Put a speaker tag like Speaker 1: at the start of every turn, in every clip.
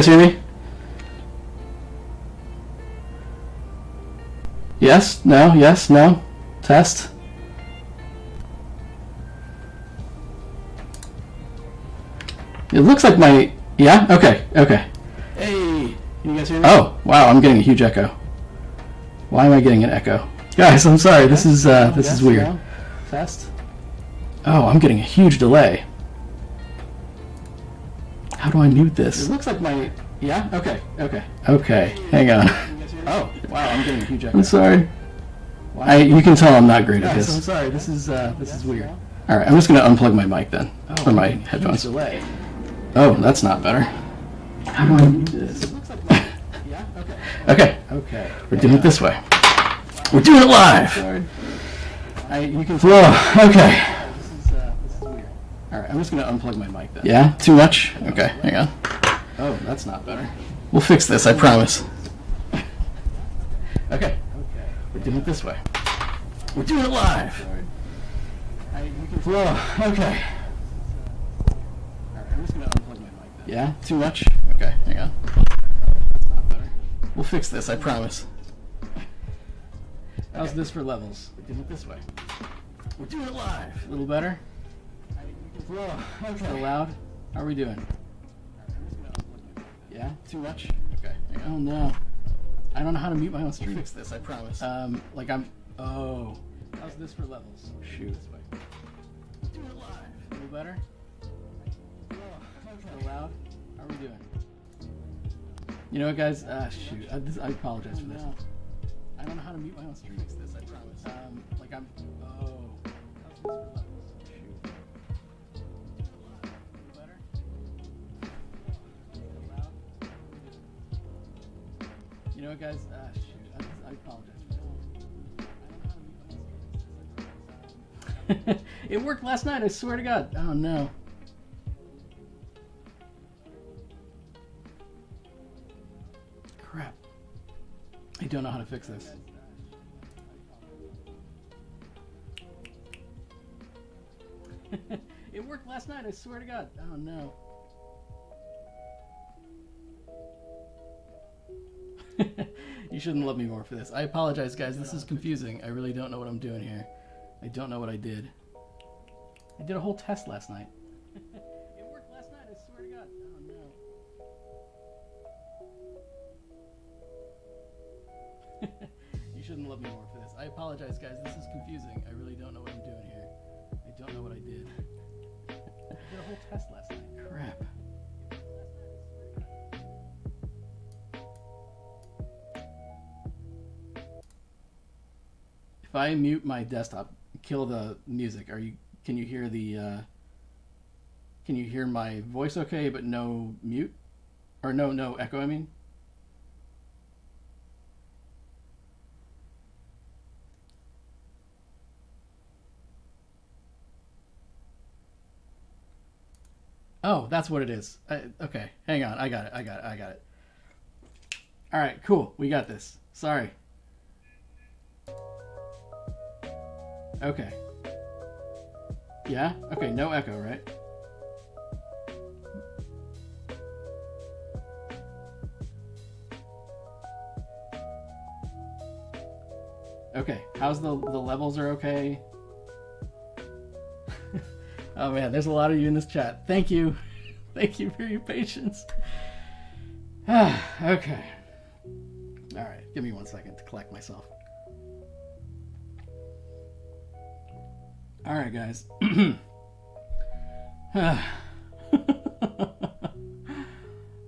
Speaker 1: guys hear me? Yes? No? Yes? No? Test? It looks like my... Yeah? Okay. Okay. Hey! Can you guys hear me? Oh, wow, I'm getting a huge echo. Why am I getting an echo? Guys, I'm sorry. This is weird. No? Test? Oh, I'm getting a huge delay. How do I mute this? It looks like my... Yeah? Okay. Okay. Okay. Hang on. Oh, wow, I'm getting a huge echo. I'm sorry. You can tell I'm not great at this. I'm sorry. This is weird. All right, I'm just going to unplug my mic then, or my headphones. Delay. Oh, that's not better. How do I mute this? It looks like my... Yeah? Okay. Okay. We're doing it this way. We're doing it live. Sorry. You can... Whoa. Okay. This is weird. All right, I'm just going to unplug my mic then. Yeah? Too much? Okay, hang on. Oh, that's not better. We'll fix this, I promise. Okay. We're doing it this way. We're doing it live. Whoa. Okay. All right, I'm just going to unplug my mic then. Yeah? Too much? Okay, hang on. Oh, that's not better. We'll fix this, I promise. How's this for levels? We're doing it this way. We're doing it live. A little better? Whoa. Okay. So loud? How are we doing? Yeah? Too much? Okay. Oh no. I don't know how to mute my own stream. Fix this, I promise. Oh. How's this for levels? Shoot. This way. Do it live. A little better? Okay. Loud? How are we doing? You know what, guys? Shoot. I apologize for this. I don't know how to mute my own stream. Fix this, I promise. Oh. How's this for levels? Shoot. A little better? You know what, guys? Shoot. I apologize for this. I don't know how to mute my own stream. It worked last night, I swear to God. Oh, no. Crap. I don't know how to fix this. It worked last night, I swear to God. Oh, no. You shouldn't love me more for this. I apologize, guys. This is confusing. I really don't know what I'm doing here. I don't know what I did. I did a whole test last night. It worked last night, I swear to God. Oh, no. You shouldn't love me more for this. I apologize, guys. This is confusing. I really don't know what I'm doing here. I don't know what I did. I did a whole test last night. Crap. If I mute my desktop, kill the music, can you hear can you hear my voice okay, but no mute? Or no echo, I mean? Oh, that's what it is. Okay, hang on. I got it. All right, cool. We got this. Sorry. Okay. Yeah? Okay, no echo, right? Okay, how's the levels are okay? Oh man, there's a lot of you in this chat. Thank you. Thank you for your patience. Okay. All right, give me 1 second to collect myself. All right, guys.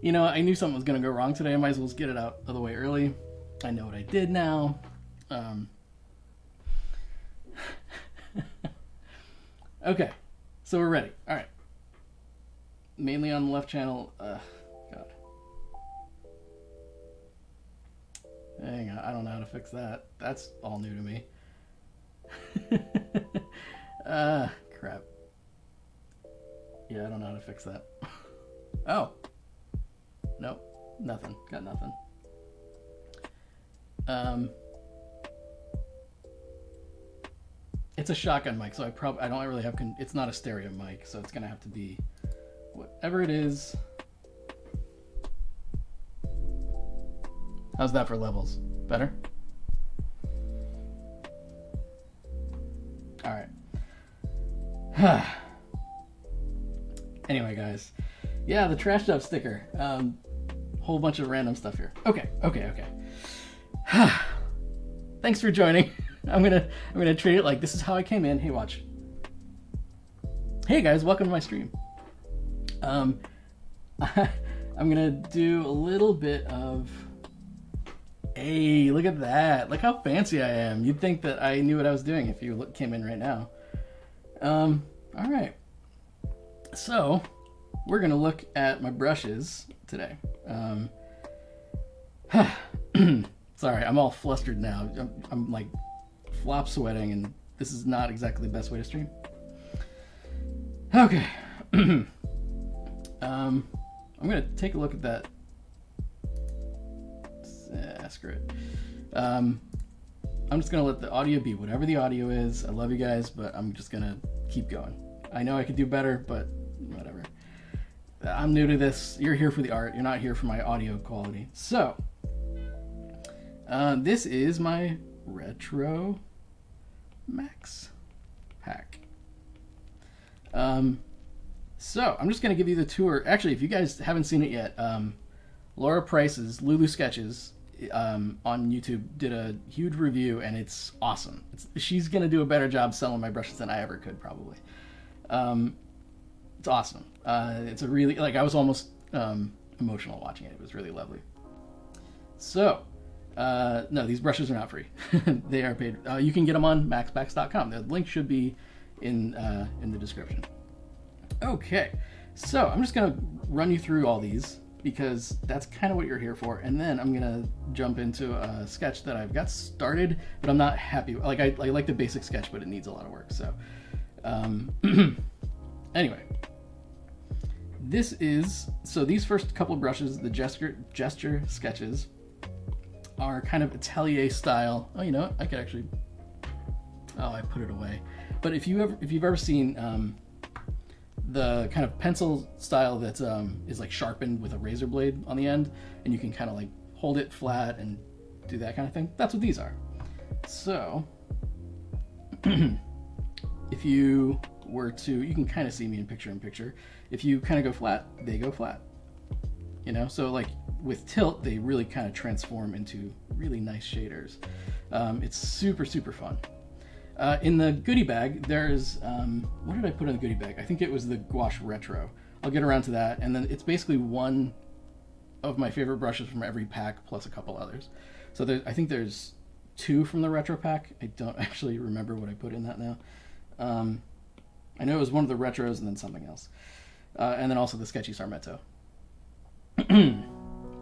Speaker 1: You know, I knew something was going to go wrong today. I might as well just get it out of the way early. I know what I did now. Okay, so we're ready. All right. Mainly on the left channel. God. Hang on, I don't know how to fix that. That's all new to me. Crap. Yeah, I don't know how to fix that. Oh. Nope. Nothing. Got nothing. It's a shotgun mic, so I don't really have, it's not a stereo mic, so it's gonna have to be whatever it is. How's that for levels? Better? All right. Anyway, guys. Yeah, the trash stuff sticker. Whole bunch of random stuff here. Okay. Thanks for joining. I'm gonna treat it like this is how I came in. Hey, watch. Hey guys, welcome to my stream. I'm gonna do a little bit of. Hey, look at that! Look how fancy I am. You'd think that I knew what I was doing if you came in right now. All right. So we're gonna look at my brushes today. Sorry, I'm all flustered now. I'm like flop sweating, and this is not exactly the best way to stream. Okay. I'm gonna take a look at that. Screw it. I'm just gonna let the audio be whatever the audio is. I love you guys, but I'm just gonna keep going. I know I could do better, but whatever. I'm new to this. You're here for the art. You're not here for my audio quality. So, this is my retro MaxPack. So I'm just gonna give you the tour. Actually, if you guys haven't seen it yet, Laura Price's Lulu Sketches on YouTube did a huge review, and it's awesome. She's gonna do a better job selling my brushes than I ever could, probably. It's awesome. It's a really, like, I was almost emotional watching it. It was really lovely. So, no, these brushes are not free. They are paid. You can get them on maxpacks.com. The link should be in the description. Okay, so I'm just gonna run you through all these because that's kind of what you're here for, and then I'm gonna jump into a sketch that I've got started, but I'm not happy. Like I like the basic sketch, but it needs a lot of work. So, anyway, these first couple brushes, the gesture sketches, are kind of atelier style. Oh, you know what? I could actually. Oh, I put it away. But if you've ever seen the kind of pencil style that is like sharpened with a razor blade on the end, and you can kind of like hold it flat and do that kind of thing, that's what these are. So if you were to, you can kind of see me in picture. If you kind of go flat, they go flat. You know, so like with tilt, they really kind of transform into really nice shaders. It's super fun. In the goodie bag, there's, what did I put in the goodie bag? I think it was the Gouache Retro. I'll get around to that. And then it's basically one of my favorite brushes from every pack, plus a couple others. So I think there's 2 from the Retro pack. I don't actually remember what I put in that now. I know it was one of the Retros and then something else. And then also the Sketchy Sarmetto.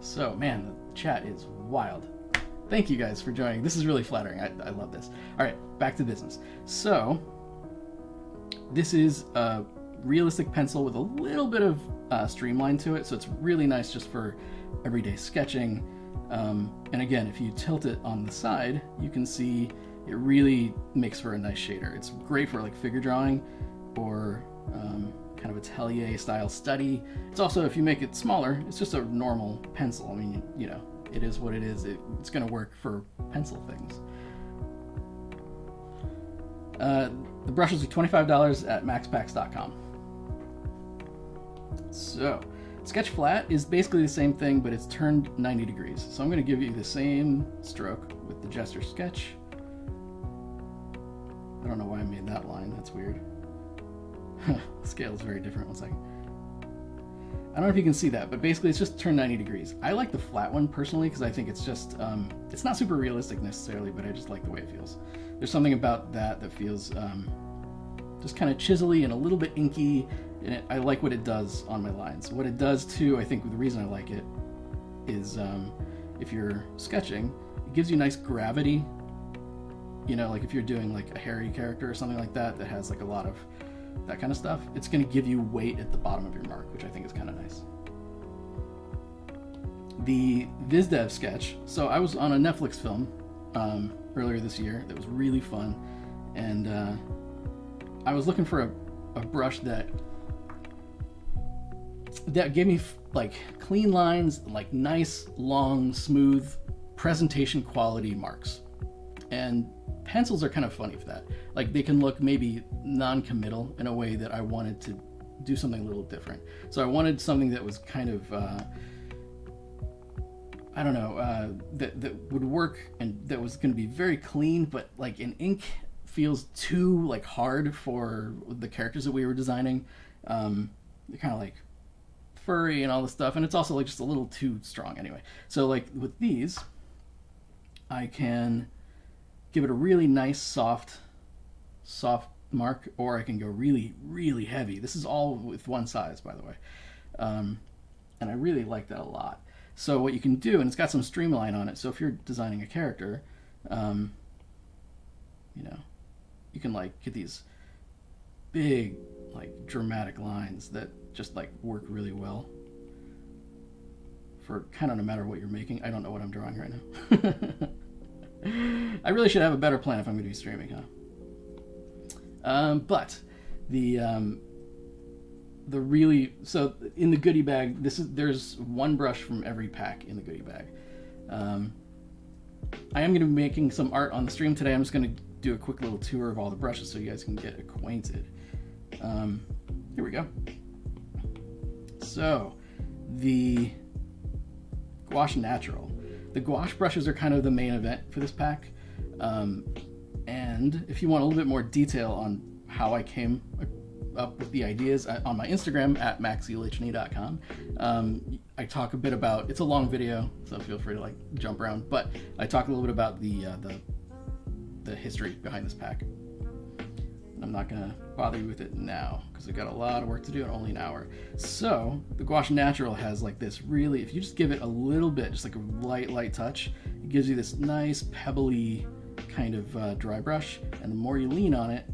Speaker 1: So, man, the chat is wild. Thank you guys for joining. This is really flattering. I love this. All right, back to business. So, this is a realistic pencil with a little bit of streamline to it, so it's really nice just for everyday sketching. And again, if you tilt it on the side, you can see it really makes for a nice shader. It's great for like figure drawing or kind of atelier style study. It's also, if you make it smaller, it's just a normal pencil. I mean, you know, it is what it is. It's going to work for pencil things. The brushes are $25 at maxpacks.com. So, sketch flat is basically the same thing, but it's turned 90 degrees. So I'm going to give you the same stroke with the gesture sketch. I don't know why I made that line. That's weird. The scale is very different. One second. I don't know if you can see that, but basically it's just turned 90 degrees. I like the flat one personally because I think it's just, it's not super realistic necessarily, but I just like the way it feels. There's something about that feels just kind of chiselly and a little bit inky, and I like what it does on my lines. What it does too, I think the reason I like it is if you're sketching, it gives you nice gravity. You know, like if you're doing like a hairy character or something like that that has like a lot of that kind of stuff, it's going to give you weight at the bottom of your mark, which I think is kind of nice. The VizDev sketch. So I was on a Netflix film earlier this year that was really fun, and I was looking for a brush that gave me like clean lines, like nice, long, smooth presentation quality marks. And pencils are kind of funny for that. Like, they can look maybe non-committal in a way that I wanted to do something a little different. So I wanted something that was kind of, I don't know, that would work and that was going to be very clean, but like an ink feels too like hard for the characters that we were designing. They're kind of like furry and all this stuff, and it's also like just a little too strong anyway. So like with these, I can give it a really nice soft mark, or I can go really, really heavy. This is all with one size, by the way. And I really like that a lot. So what you can do, and it's got some streamline on it, so if you're designing a character, you know, you can like get these big, like dramatic lines that just like work really well for kind of no matter what you're making. I don't know what I'm drawing right now. I really should have a better plan if I'm going to be streaming, huh? But the really, so in the goodie bag, there's one brush from every pack in the goodie bag. I am going to be making some art on the stream today. I'm just going to do a quick little tour of all the brushes so you guys can get acquainted. Here we go. So the Gouache Natural. The gouache brushes are kind of the main event for this pack. And if you want a little bit more detail on how I came up with the ideas, on my Instagram at maxulhne.com, I talk a bit about, it's a long video, so feel free to like jump around, but I talk a little bit about the history behind this pack. And I'm not gonna bother you with it now because we've got a lot of work to do in only an hour. So the Gouache Natural has like this really, if you just give it a little bit, just like a light touch, it gives you this nice pebbly kind of dry brush, and the more you lean on it,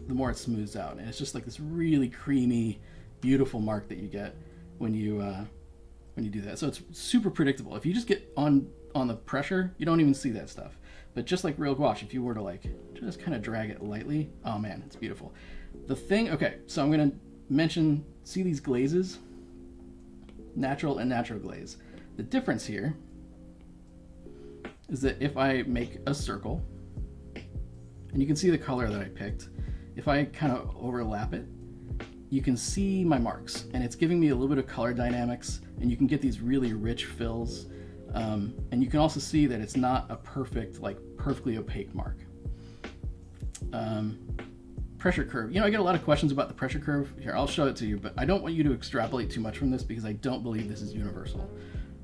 Speaker 1: the more it smooths out, and it's just like this really creamy, beautiful mark that you get when you do that. So it's super predictable. If you just get on the pressure, you don't even see that stuff. But just like real gouache, if you were to like just kind of drag it lightly, oh man, it's beautiful. The thing, okay, so I'm gonna mention, see these glazes? Natural and natural glaze. The difference here is that if I make a circle, and you can see the color that I picked, if I kind of overlap it, you can see my marks, and it's giving me a little bit of color dynamics, and you can get these really rich fills. And you can also see that it's not a perfect, like perfectly opaque mark. Pressure curve. You know, I get a lot of questions about the pressure curve. Here, I'll show it to you, but I don't want you to extrapolate too much from this because I don't believe this is universal.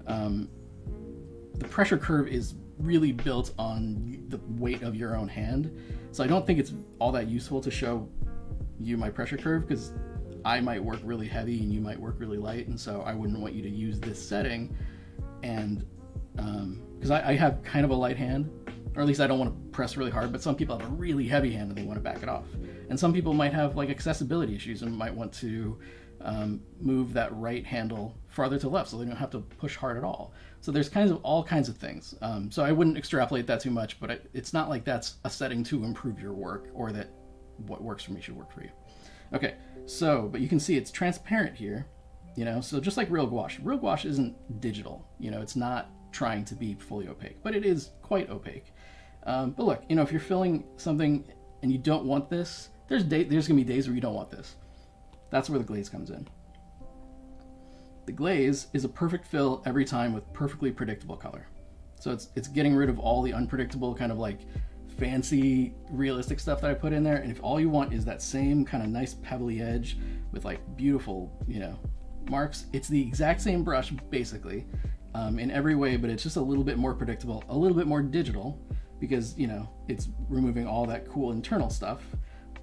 Speaker 1: The pressure curve is really built on the weight of your own hand. So I don't think it's all that useful to show you my pressure curve because I might work really heavy and you might work really light. And so I wouldn't want you to use this setting. And because I have kind of a light hand, or at least I don't want to press really hard, but some people have a really heavy hand and they want to back it off. And some people might have like accessibility issues and might want to move that right handle farther to left so they don't have to push hard at all. So there's all kinds of things. So I wouldn't extrapolate that too much, but it's not like that's a setting to improve your work or that what works for me should work for you. Okay, so, but you can see it's transparent here, you know, so just like real gouache isn't digital, you know, it's not trying to be fully opaque, but it is quite opaque. But look, you know, if you're filling something and you don't want this, there's gonna be days where you don't want this. That's where the glaze comes in. The glaze is a perfect fill every time with perfectly predictable color. So it's getting rid of all the unpredictable kind of like fancy realistic stuff that I put in there, and if all you want is that same kind of nice pebbly edge with like beautiful, you know, marks, it's the exact same brush basically in every way, but it's just a little bit more predictable, a little bit more digital, because, you know, it's removing all that cool internal stuff,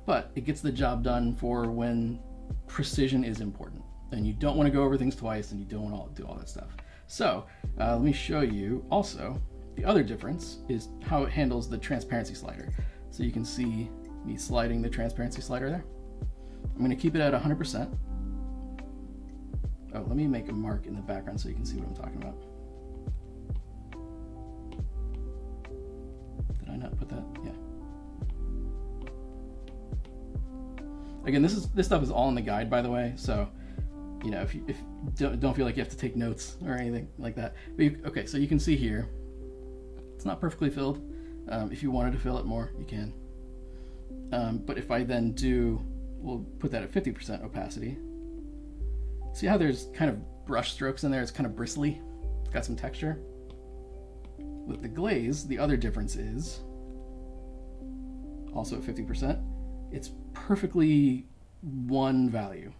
Speaker 1: but it gets the job done for when precision is important and you don't want to go over things twice and you don't want to do all that stuff. So let me show you also the other difference is how it handles the transparency slider. So you can see me sliding the transparency slider there. I'm going to keep it at 100%. Oh, let me make a mark in the background so you can see what I'm talking about. Did I not put that? Yeah. Again, this stuff is all in the guide, by the way. So, you know, if don't feel like you have to take notes or anything like that. But okay, so you can see here, It's not perfectly filled. If you wanted to fill it more, you can. But if I then we'll put that at 50% opacity. See how there's kind of brush strokes in there? It's kind of bristly. It's got some texture. With the glaze, the other difference is, also at 50%, it's perfectly one value.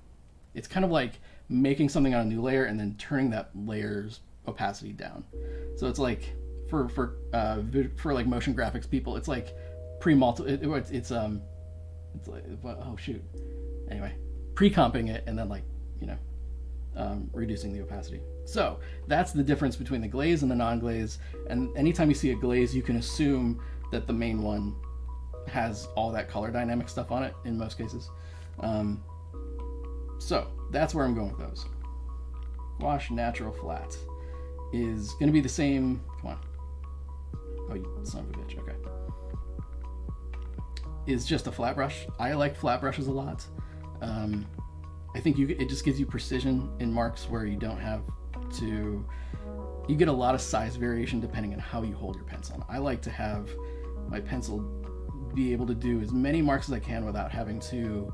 Speaker 1: It's kind of like making something on a new layer and then turning that layer's opacity down. So it's like for like motion graphics people, it's like it's like, oh shoot. Anyway, pre-comping it and then like, reducing the opacity. So that's the difference between the glaze and the non-glaze. And anytime you see a glaze, you can assume that the main one has all that color dynamic stuff on it in most cases. So that's where I'm going with those. Gouache Natural Flat is going to be the same. Come on. Oh, you son of a bitch. Okay. Is just a flat brush. I like flat brushes a lot. I think it just gives you precision in marks where you don't have to. You get a lot of size variation depending on how you hold your pencil. I like to have my pencil be able to do as many marks as I can without having to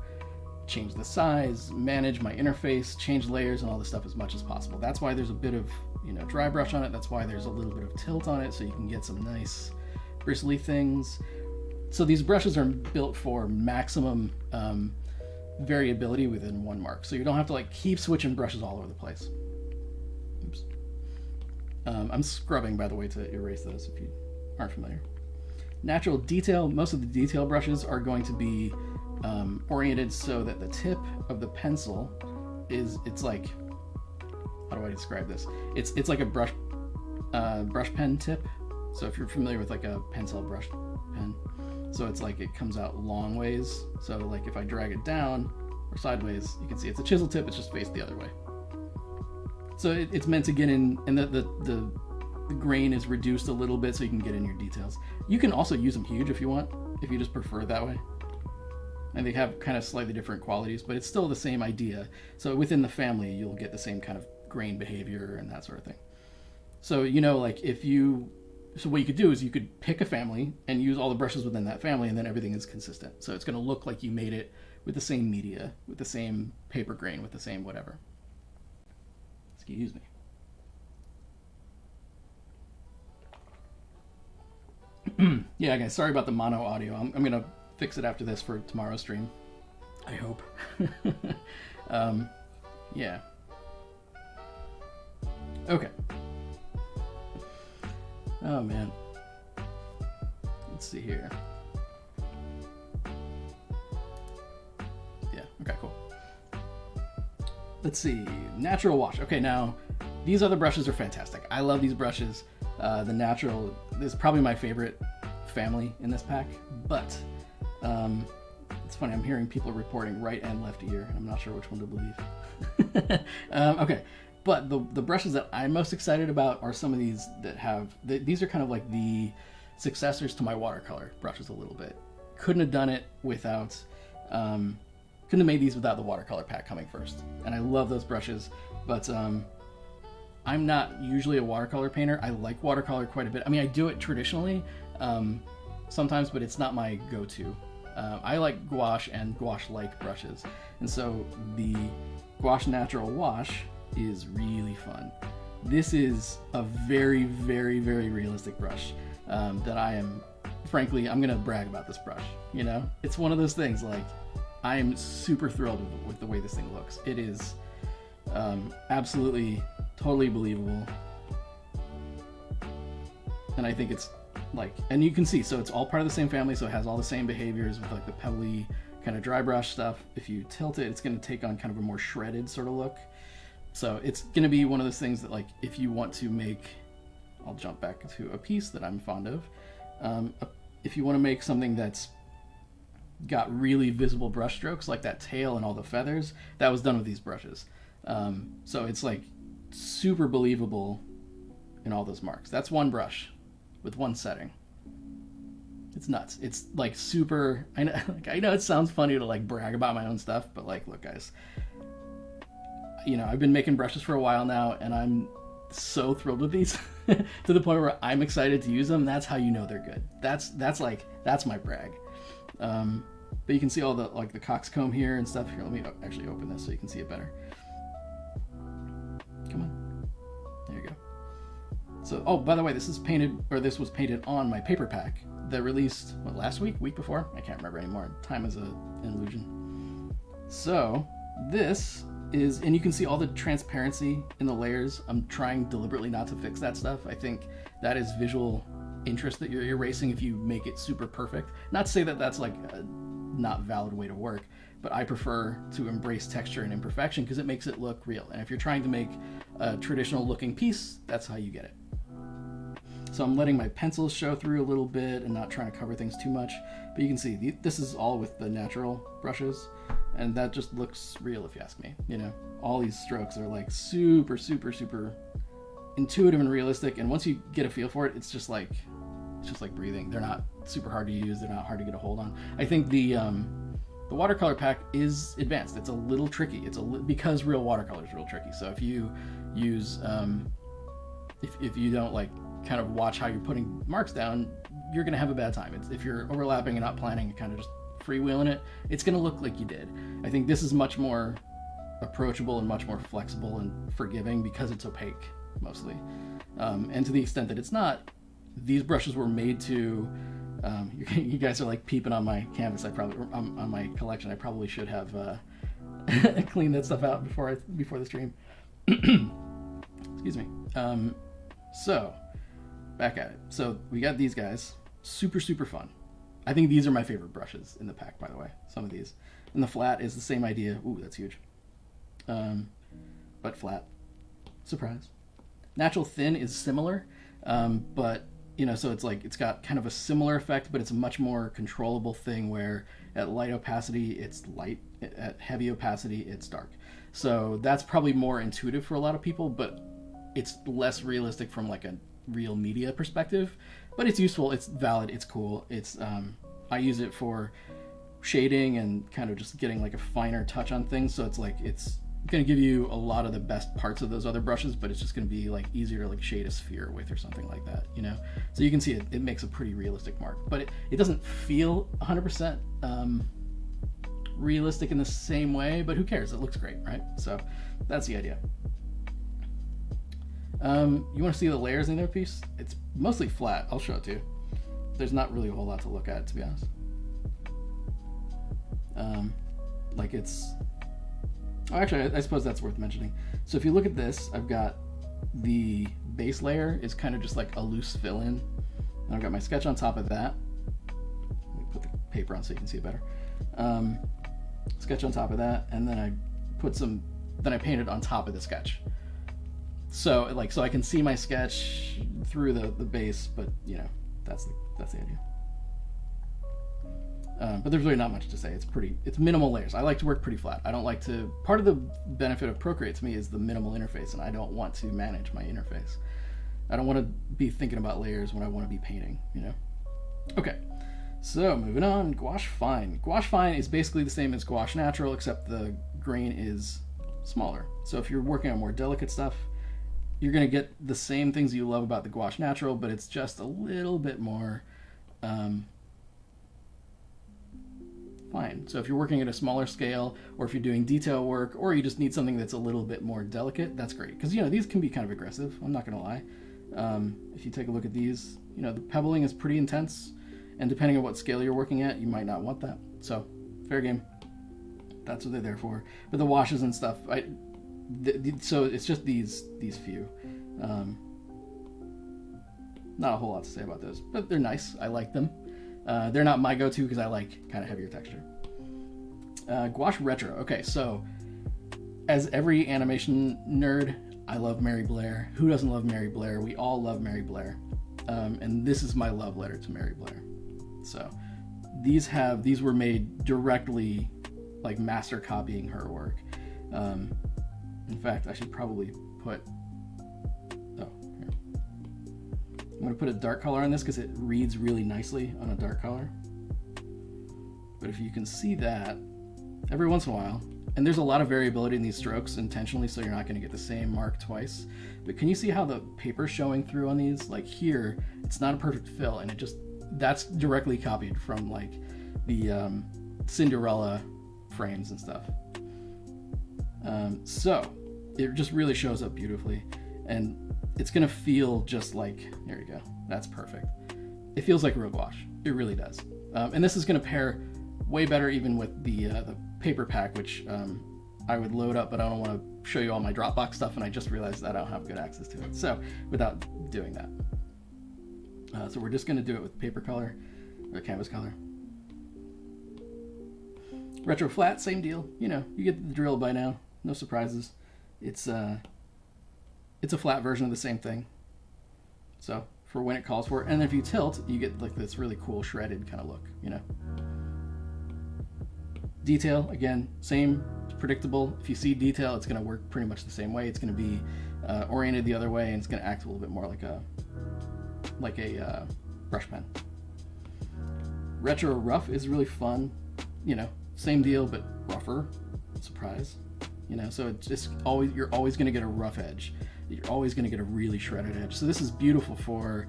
Speaker 1: change the size, manage my interface, change layers, and all this stuff as much as possible. That's why there's a bit of dry brush on it. That's why there's a little bit of tilt on it, so you can get some nice bristly things. So these brushes are built for maximum variability within one mark, so you don't have to like keep switching brushes all over the place. Oops. I'm scrubbing, by the way, to erase those if you aren't familiar. Natural detail. Most of the detail brushes are going to be oriented so that the tip of the pencil it's like, how do I describe this? It's like a brush pen tip. So if you're familiar with like a pencil brush pen, so it's like it comes out long ways. So like if I drag it down or sideways, you can see it's a chisel tip. It's just faced the other way. So it's meant to get in, and the grain is reduced a little bit so you can get in your details. You can also use them huge if you want, if you just prefer it that way. And they have kind of slightly different qualities, but it's still the same idea. So within the family, you'll get the same kind of grain behavior and that sort of thing. So, like so what you could do is you could pick a family and use all the brushes within that family, and then everything is consistent. So it's going to look like you made it with the same media, with the same paper grain, with the same whatever. Excuse me. Yeah, guys, sorry about the mono audio. I'm going to fix it after this for tomorrow's stream, I hope. Yeah. Okay. Oh, man. Let's see here. Yeah, okay, cool. Let's see. Natural wash. Okay, now, these other brushes are fantastic. I love these brushes. The natural is probably my favorite family in this pack, but it's funny, I'm hearing people reporting right and left ear, and I'm not sure which one to believe. Okay, but the brushes that I'm most excited about are some of these that have, these are kind of like the successors to my watercolor brushes a little bit. Couldn't have done it without, couldn't have made these without the watercolor pack coming first. And I love those brushes, but I'm not usually a watercolor painter. I like watercolor quite a bit. I mean, I do it traditionally sometimes, but it's not my go-to. I like gouache and gouache-like brushes. And so the Gouache Natural Wash is really fun. This is a very, very, very realistic brush that I am, frankly, I'm going to brag about this brush. It's one of those things, like, I am super thrilled with the way this thing looks. It is absolutely, totally believable. And I think it's like, and you can see, so it's all part of the same family, so it has all the same behaviors with like the pebbly kind of dry brush stuff. If you tilt it, it's going to take on kind of a more shredded sort of look. So it's going to be one of those things that, like, if you want to make, I'll jump back to a piece that I'm fond of. If you want to make something that's got really visible brush strokes, like that tail and all the feathers, that was done with these brushes. So it's like super believable in all those marks. That's one brush with one setting. It's nuts. It's like super, I know it sounds funny to like brag about my own stuff, but like, look guys, I've been making brushes for a while now and I'm so thrilled with these. to the point where I'm excited to use them, that's how you know they're good. That's my brag. But you can see all the the coxcomb here and stuff. Here, let me actually open this so you can see it better. Come on, there you go. So, oh, by the way, this was painted on my paper pack that released last week before. I can't remember anymore. Time is an illusion. So this is, and you can see all the transparency in the layers. I'm trying deliberately not to fix that stuff. I think that is visual interest that you're erasing if you make it super perfect. Not to say that that's like a not valid way to work, but I prefer to embrace texture and imperfection because it makes it look real. And if you're trying to make a traditional looking piece, that's how you get it. So I'm letting my pencils show through a little bit and not trying to cover things too much. But you can see this is all with the natural brushes, and that just looks real if you ask me. You know, all these strokes are like super, super, super intuitive and realistic. And once you get a feel for it, it's just like breathing. They're not super hard to use. They're not hard to get a hold on. I think the watercolor pack is advanced. It's a little tricky. Because real watercolor is real tricky. So if you use if you don't kind of watch how you're putting marks down, you're gonna have a bad time. If you're overlapping and not planning and kind of just freewheeling it, it's gonna look like you did. I think this is much more approachable and much more flexible and forgiving because it's opaque mostly, and to the extent that it's not. These brushes were made to. You guys are peeping on my canvas. On my collection. I probably should have cleaned that stuff out before the stream. Excuse me. So back at it. So we got these guys. Super, super fun. I think these are my favorite brushes in the pack, by the way. Some of these. And the flat is the same idea. Ooh, that's huge. But flat. Surprise. Natural thin is similar, but so it's got kind of a similar effect, but it's a much more controllable thing where at light opacity it's light, at heavy opacity it's dark. So that's probably more intuitive for a lot of people, but it's less realistic from a real media perspective. But it's useful, it's valid, it's cool. It's I use it for shading and kind of just getting a finer touch on things. So it's going to give you a lot of the best parts of those other brushes, but it's just going to be easier to shade a sphere with or something like that, So you can see it makes a pretty realistic mark, but it doesn't feel 100% realistic in the same way, but who cares? It looks great, right? So that's the idea. You want to see the layers in their piece? It's mostly flat. I'll show it to you. There's not really a whole lot to look at, to be honest. Actually, I suppose that's worth mentioning. So if you look at this, I've got the base layer is kind of just a loose fill-in. And I've got my sketch on top of that. Let me put the paper on so you can see it better. Sketch on top of that, and then I painted on top of the sketch. So so I can see my sketch through the base, but that's the idea. But there's really not much to say. It's minimal layers. I like to work pretty flat. I don't like to. Part of the benefit of Procreate to me is the minimal interface, and I don't want to manage my interface. I don't want to be thinking about layers when I want to be painting. Okay. So moving on, Gouache Fine. Gouache Fine is basically the same as Gouache Natural, except the grain is smaller. So if you're working on more delicate stuff, you're going to get the same things you love about the Gouache Natural, but it's just a little bit more fine. So if you're working at a smaller scale, or if you're doing detail work, or you just need something that's a little bit more delicate, that's great. Because, these can be kind of aggressive. I'm not going to lie. If you take a look at these, the pebbling is pretty intense. And depending on what scale you're working at, you might not want that. So, fair game. That's what they're there for. But the washes and stuff, so it's just these few. Not a whole lot to say about those, but they're nice. I like them. They're not my go-to because I like kind of heavier texture. Gouache Retro. Okay, so as every animation nerd, I love Mary Blair. Who doesn't love Mary Blair? We all love Mary Blair. And this is my love letter to Mary Blair. So these were made directly, master copying her work. In fact, I should probably put, here. I'm going to put a dark color on this because it reads really nicely on a dark color. But if you can see that, every once in a while, And there's a lot of variability in these strokes intentionally, so you're not going to get the same mark twice. But can you see how the paper's showing through on these? Like here, it's not a perfect fill, and that's directly copied from like the Cinderella frames and stuff. So it just really shows up beautifully, and it's going to feel just like, there you go, that's perfect. It feels like real gouache. It really does. And this is going to pair way better even with the paper pack, which I would load up, but I don't want to show you all my Dropbox stuff, and I just realized that I don't have good access to it. So without doing that. So we're just going to do it with paper color, or canvas color. Retro flat, same deal. You know, you get the drill by now. No surprises. It's a flat version of the same thing. So for when it calls for it. And if you tilt, you get like this really cool shredded kind of look, you know. Detail, again, same, predictable. If you see detail, it's going to work pretty much the same way. It's going to be oriented the other way, and it's going to act a little bit more like a brush pen. Retro rough is really fun. You know, same deal, but rougher. Surprise. You know, so it's just always, you're always going to get a rough edge. You're always going to get a really shredded edge. So this is beautiful for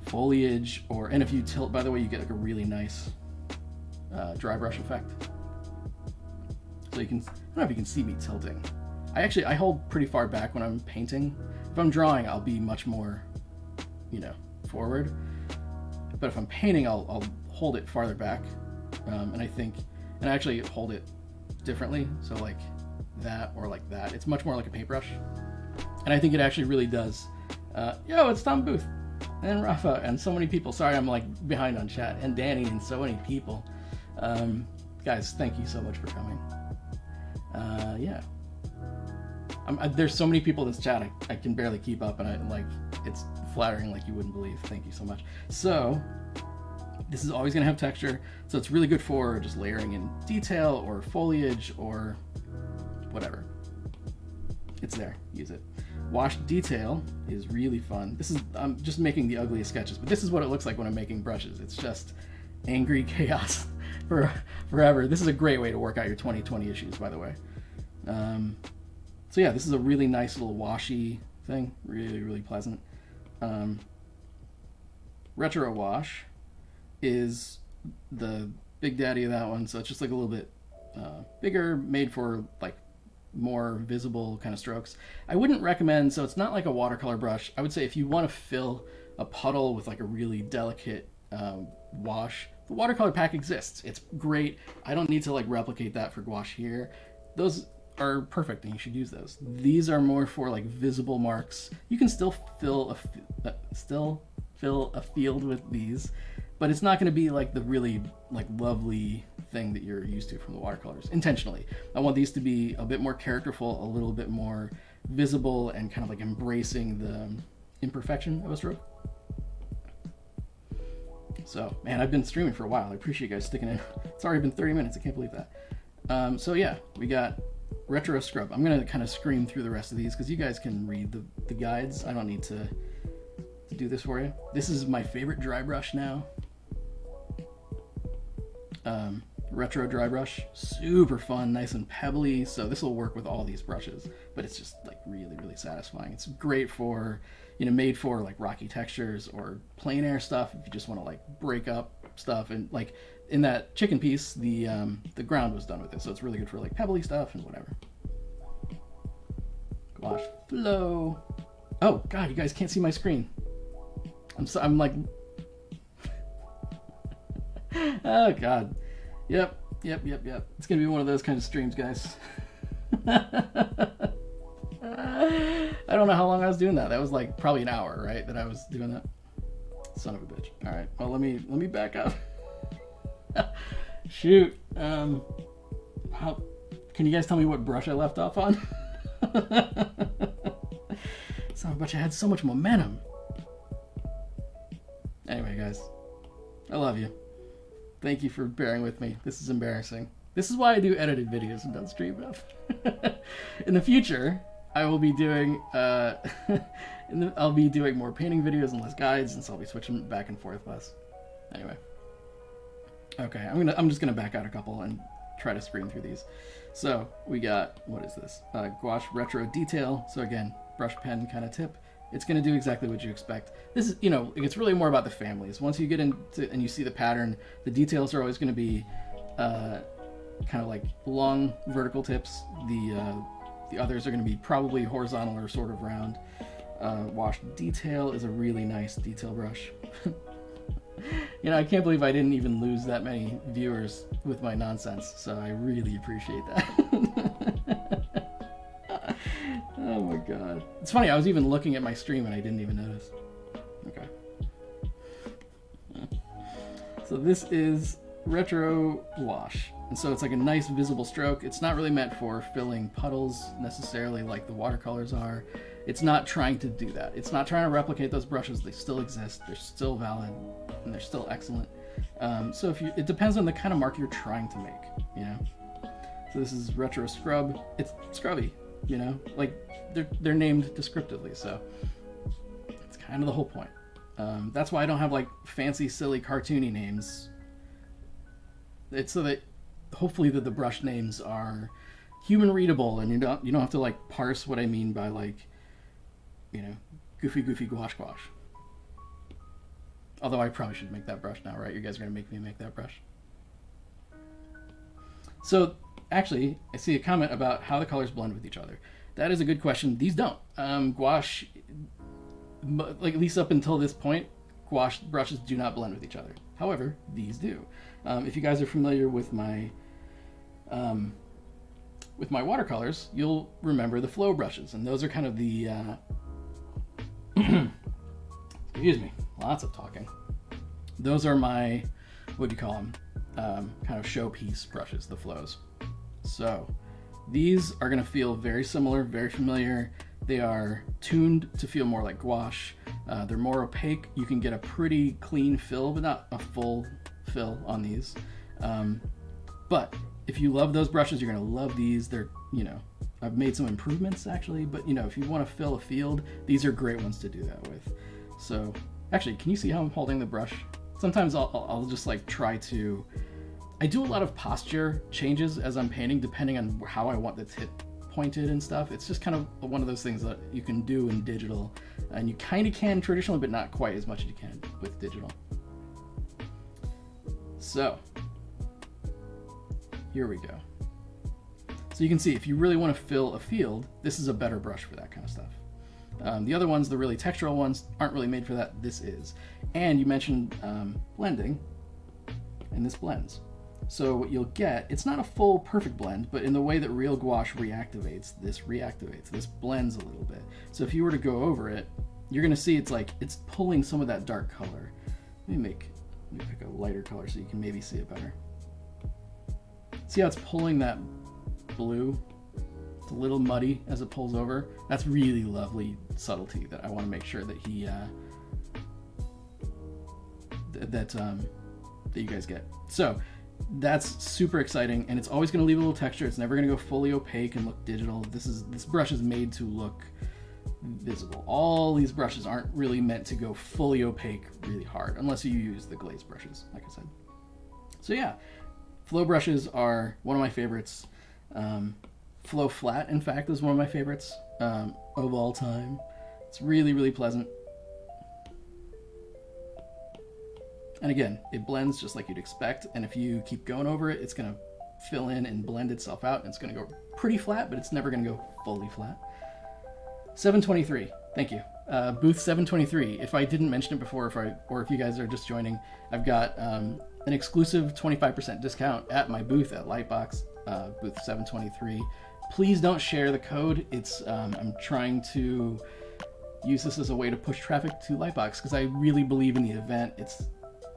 Speaker 1: foliage, and if you tilt, by the way, you get like a really nice dry brush effect. So you can, I don't know if you can see me tilting. I hold pretty far back when I'm painting. If I'm drawing, I'll be much more, you know, forward. But if I'm painting, I'll hold it farther back. And I actually hold it differently. So like that or like that. It's much more like a paintbrush. And I think it actually really does. Yo, it's Tom Booth and Rafa and so many people. Sorry, I'm like behind on chat. And Danny and so many people. Guys, thank you so much for coming. Yeah. There's so many people in this chat, I can barely keep up, and it's flattering like you wouldn't believe. Thank you so much. So this is always going to have texture, so it's really good for just layering in detail or foliage or whatever. It's there. Use it. Wash detail is really fun. I'm just making the ugliest sketches, but this is what it looks like when I'm making brushes. It's just angry chaos for forever. This is a great way to work out your 2020 issues, by the way. So yeah, this is a really nice little washy thing. Really, really pleasant. Retro wash is the big daddy of that one. So it's just like a little bit bigger, made for like more visible kind of strokes. I wouldn't recommend, so it's not like a watercolor brush. I would say if you want to fill a puddle with like a really delicate wash, the watercolor pack exists. It's great. I don't need to like replicate that for gouache here. Those are perfect and you should use those. These are more for like visible marks. You can still fill a field with these, but it's not going to be like the really like lovely thing that you're used to from the watercolors intentionally. I want these to be a bit more characterful, a little bit more visible, and kind of like embracing the imperfection of a stroke. So, man, I've been streaming for a while. I appreciate you guys sticking in. It's already been 30 minutes. I can't believe that. So yeah, we got retro scrub. I'm gonna kind of scream through the rest of these because you guys can read the guides. I don't need to do this for you. This is my favorite dry brush now. Retro dry brush, super fun, nice and pebbly. So this will work with all these brushes, but it's just like really, really satisfying. It's great for, you know, made for like rocky textures or plein air stuff. If you just want to like break up stuff, and like in that chicken piece, the ground was done with it, so it's really good for like pebbly stuff and whatever. Gouache flow. Oh God, you guys can't see my screen. I'm like, oh God. Yep. It's gonna be one of those kind of streams, guys. I don't know how long I was doing that. That was like probably an hour, right? That I was doing that. Son of a bitch. All right. Well, let me back up. Shoot. Can you guys tell me what brush I left off on? Son of a bitch, I had so much momentum. Anyway, guys, I love you. Thank you for bearing with me. This is embarrassing. This is why I do edited videos and don't stream enough. In the future, I will be doing I'll be doing more painting videos and less guides, and so I'll be switching back and forth less. Anyway, okay, I'm just gonna back out a couple and try to screen through these. So we got, what is this? Gouache Retro Detail. So again, brush pen kind of tip. It's going to do exactly what you expect. This is, it's really more about the families. Once you get into and you see the pattern, the details are always going to be kind of like long vertical tips. The others are going to be probably horizontal or sort of round. Wash Detail is a really nice detail brush. I can't believe I didn't even lose that many viewers with my nonsense, so I really appreciate that. Oh my god. It's funny, I was even looking at my stream and I didn't even notice. Okay. So this is Retro Wash. And so it's like a nice visible stroke. It's not really meant for filling puddles necessarily like the watercolors are. It's not trying to do that. It's not trying to replicate those brushes. They still exist. They're still valid, and they're still excellent. So it depends on the kind of mark you're trying to make, So this is Retro Scrub. It's scrubby, like they're named descriptively. So it's kind of the whole point. That's why I don't have like fancy, silly, cartoony names. It's so that hopefully that the brush names are human readable, and you don't have to like parse what I mean by like, goofy gouache. Although I probably should make that brush now, right? You guys are gonna make me make that brush. So actually, I see a comment about how the colors blend with each other. That is a good question. These don't. Gouache, like at least up until this point, gouache brushes do not blend with each other. However, these do. If you guys are familiar with my watercolors, you'll remember the flow brushes, and those are kind of the excuse me, lots of talking. Those are my, what do you call them? Kind of showpiece brushes, the flows. So these are going to feel very similar, very familiar. They are tuned to feel more like gouache. They're more opaque. You can get a pretty clean fill, but not a full fill on these. But if you love those brushes, you're going to love these. They're, I've made some improvements actually, but if you want to fill a field, these are great ones to do that with. So actually, can you see how I'm holding the brush? Sometimes I'll just like try to, I do a lot of posture changes as I'm painting depending on how I want the tip pointed and stuff. It's just kind of one of those things that you can do in digital, and you kind of can traditionally, but not quite as much as you can with digital. So here we go. So you can see if you really want to fill a field, this is a better brush for that kind of stuff. The other ones, the really textural ones, aren't really made for that. This is. And you mentioned blending, and this blends. So what you'll get, it's not a full perfect blend, but in the way that real gouache reactivates, this blends a little bit. So if you were to go over it, you're gonna see it's pulling some of that dark color. Let me pick a lighter color so you can maybe see it better. See how it's pulling that blue? It's a little muddy as it pulls over. That's really lovely subtlety that I want to make sure that that you guys get. So that's super exciting, and it's always going to leave a little texture. It's never going to go fully opaque and look digital. This brush is made to look visible. All these brushes aren't really meant to go fully opaque really hard, unless you use the glazed brushes, like I said. So yeah, flow brushes are one of my favorites. Flow flat, in fact, is one of my favorites of all time. It's really, really pleasant. And again, it blends just like you'd expect, and if you keep going over it, it's going to fill in and blend itself out, and it's going to go pretty flat, but it's never going to go fully flat. 723, thank you. Booth 723. If I didn't mention it before, or if you guys are just joining, I've got an exclusive 25% discount at my booth at Lightbox, booth 723. Please don't share the code. It's I'm trying to use this as a way to push traffic to Lightbox because I really believe in the event. It's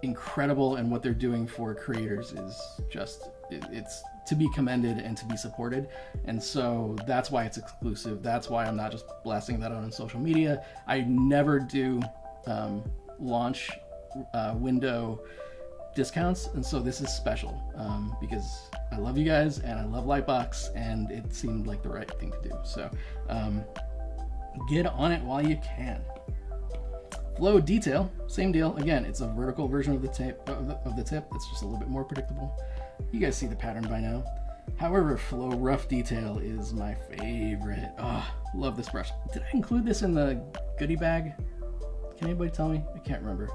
Speaker 1: incredible, and what they're doing for creators is just, it's to be commended and to be supported, and so that's why it's exclusive. That's why I'm not just blasting that out on social media. I never do launch window discounts, and so this is special because I love you guys and I love Lightbox, and it seemed like the right thing to do. So get on it while you can. Flow detail, same deal. Again, it's a vertical version of the tip. It's just a little bit more predictable. You guys see the pattern by now. However, Flow Rough Detail is my favorite. Oh, love this brush. Did I include this in the goodie bag? Can anybody tell me? I can't remember.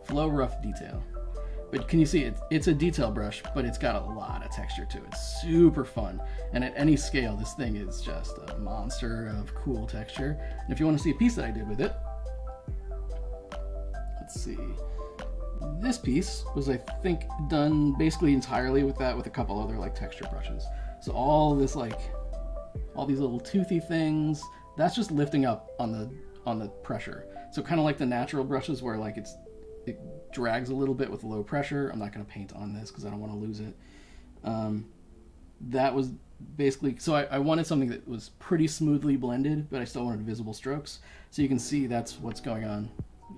Speaker 1: Flow Rough Detail. But can you see, it's a detail brush, but it's got a lot of texture to it. It's super fun. And at any scale, this thing is just a monster of cool texture. And if you want to see a piece that I did with it, let's see. This piece was, I think, done basically entirely with that, with a couple other like texture brushes. So all this all these little toothy things, that's just lifting up on the pressure. So kind of like the natural brushes where like it drags a little bit with low pressure. I'm not going to paint on this because I don't want to lose it. That was basically, so I wanted something that was pretty smoothly blended, but I still wanted visible strokes. So you can see that's what's going on,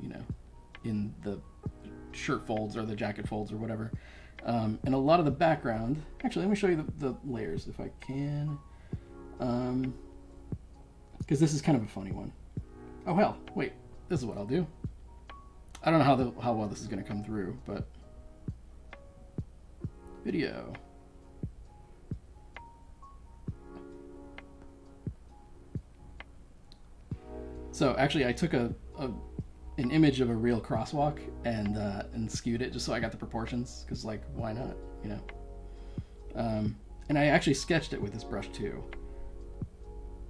Speaker 1: you know, in the shirt folds or the jacket folds or whatever. And a lot of the background, actually let me show you the layers if I can, because this is kind of a funny one. Oh hell, wait, this is what I'll do. I don't know how well this is going to come through, but video. So actually I took an image of a real crosswalk and skewed it just so I got the proportions, because like why not, you know. And I actually sketched it with this brush too,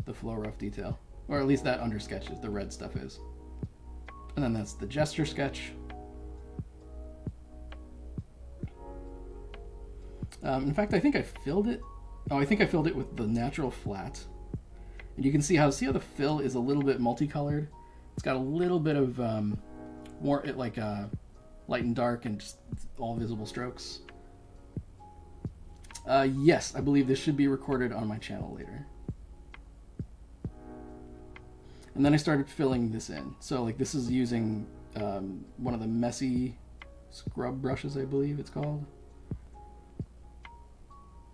Speaker 1: the Flow Rough Detail, or at least that under sketches, the red stuff is. And then that's the gesture sketch. In fact, I think I filled it. Oh, I think I filled it with the natural flat. And you can see how the fill is a little bit multicolored. It's got a little bit of more like light and dark and just all visible strokes. Yes, I believe this should be recorded on my channel later. And then I started filling this in. So like this is using one of the messy scrub brushes, I believe it's called.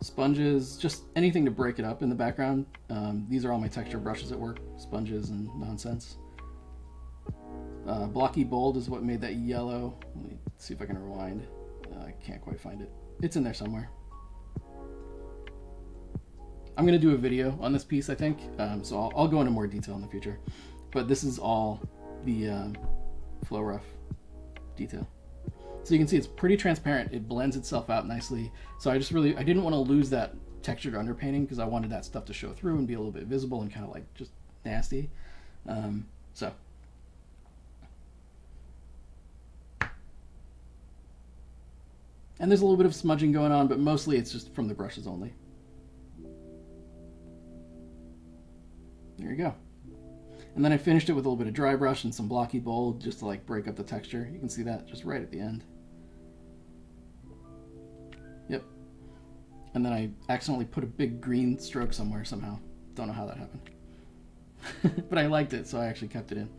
Speaker 1: Sponges, just anything to break it up in the background. These are all my texture brushes at work, sponges and nonsense. Blocky Bold is what made that yellow. Let me see if I can rewind. I can't quite find it. It's in there somewhere. I'm going to do a video on this piece, I think, so I'll go into more detail in the future. But this is all the Flow Rough Detail. So you can see it's pretty transparent. It blends itself out nicely. So I didn't want to lose that textured underpainting because I wanted that stuff to show through and be a little bit visible and kind of like just nasty. So. And there's a little bit of smudging going on, but mostly it's just from the brushes only. There you go. And then I finished it with a little bit of dry brush and some Blocky Bold just to like break up the texture. You can see that just right at the end. Yep. And then I accidentally put a big green stroke somewhere somehow. Don't know how that happened. But I liked it, so I actually kept it in.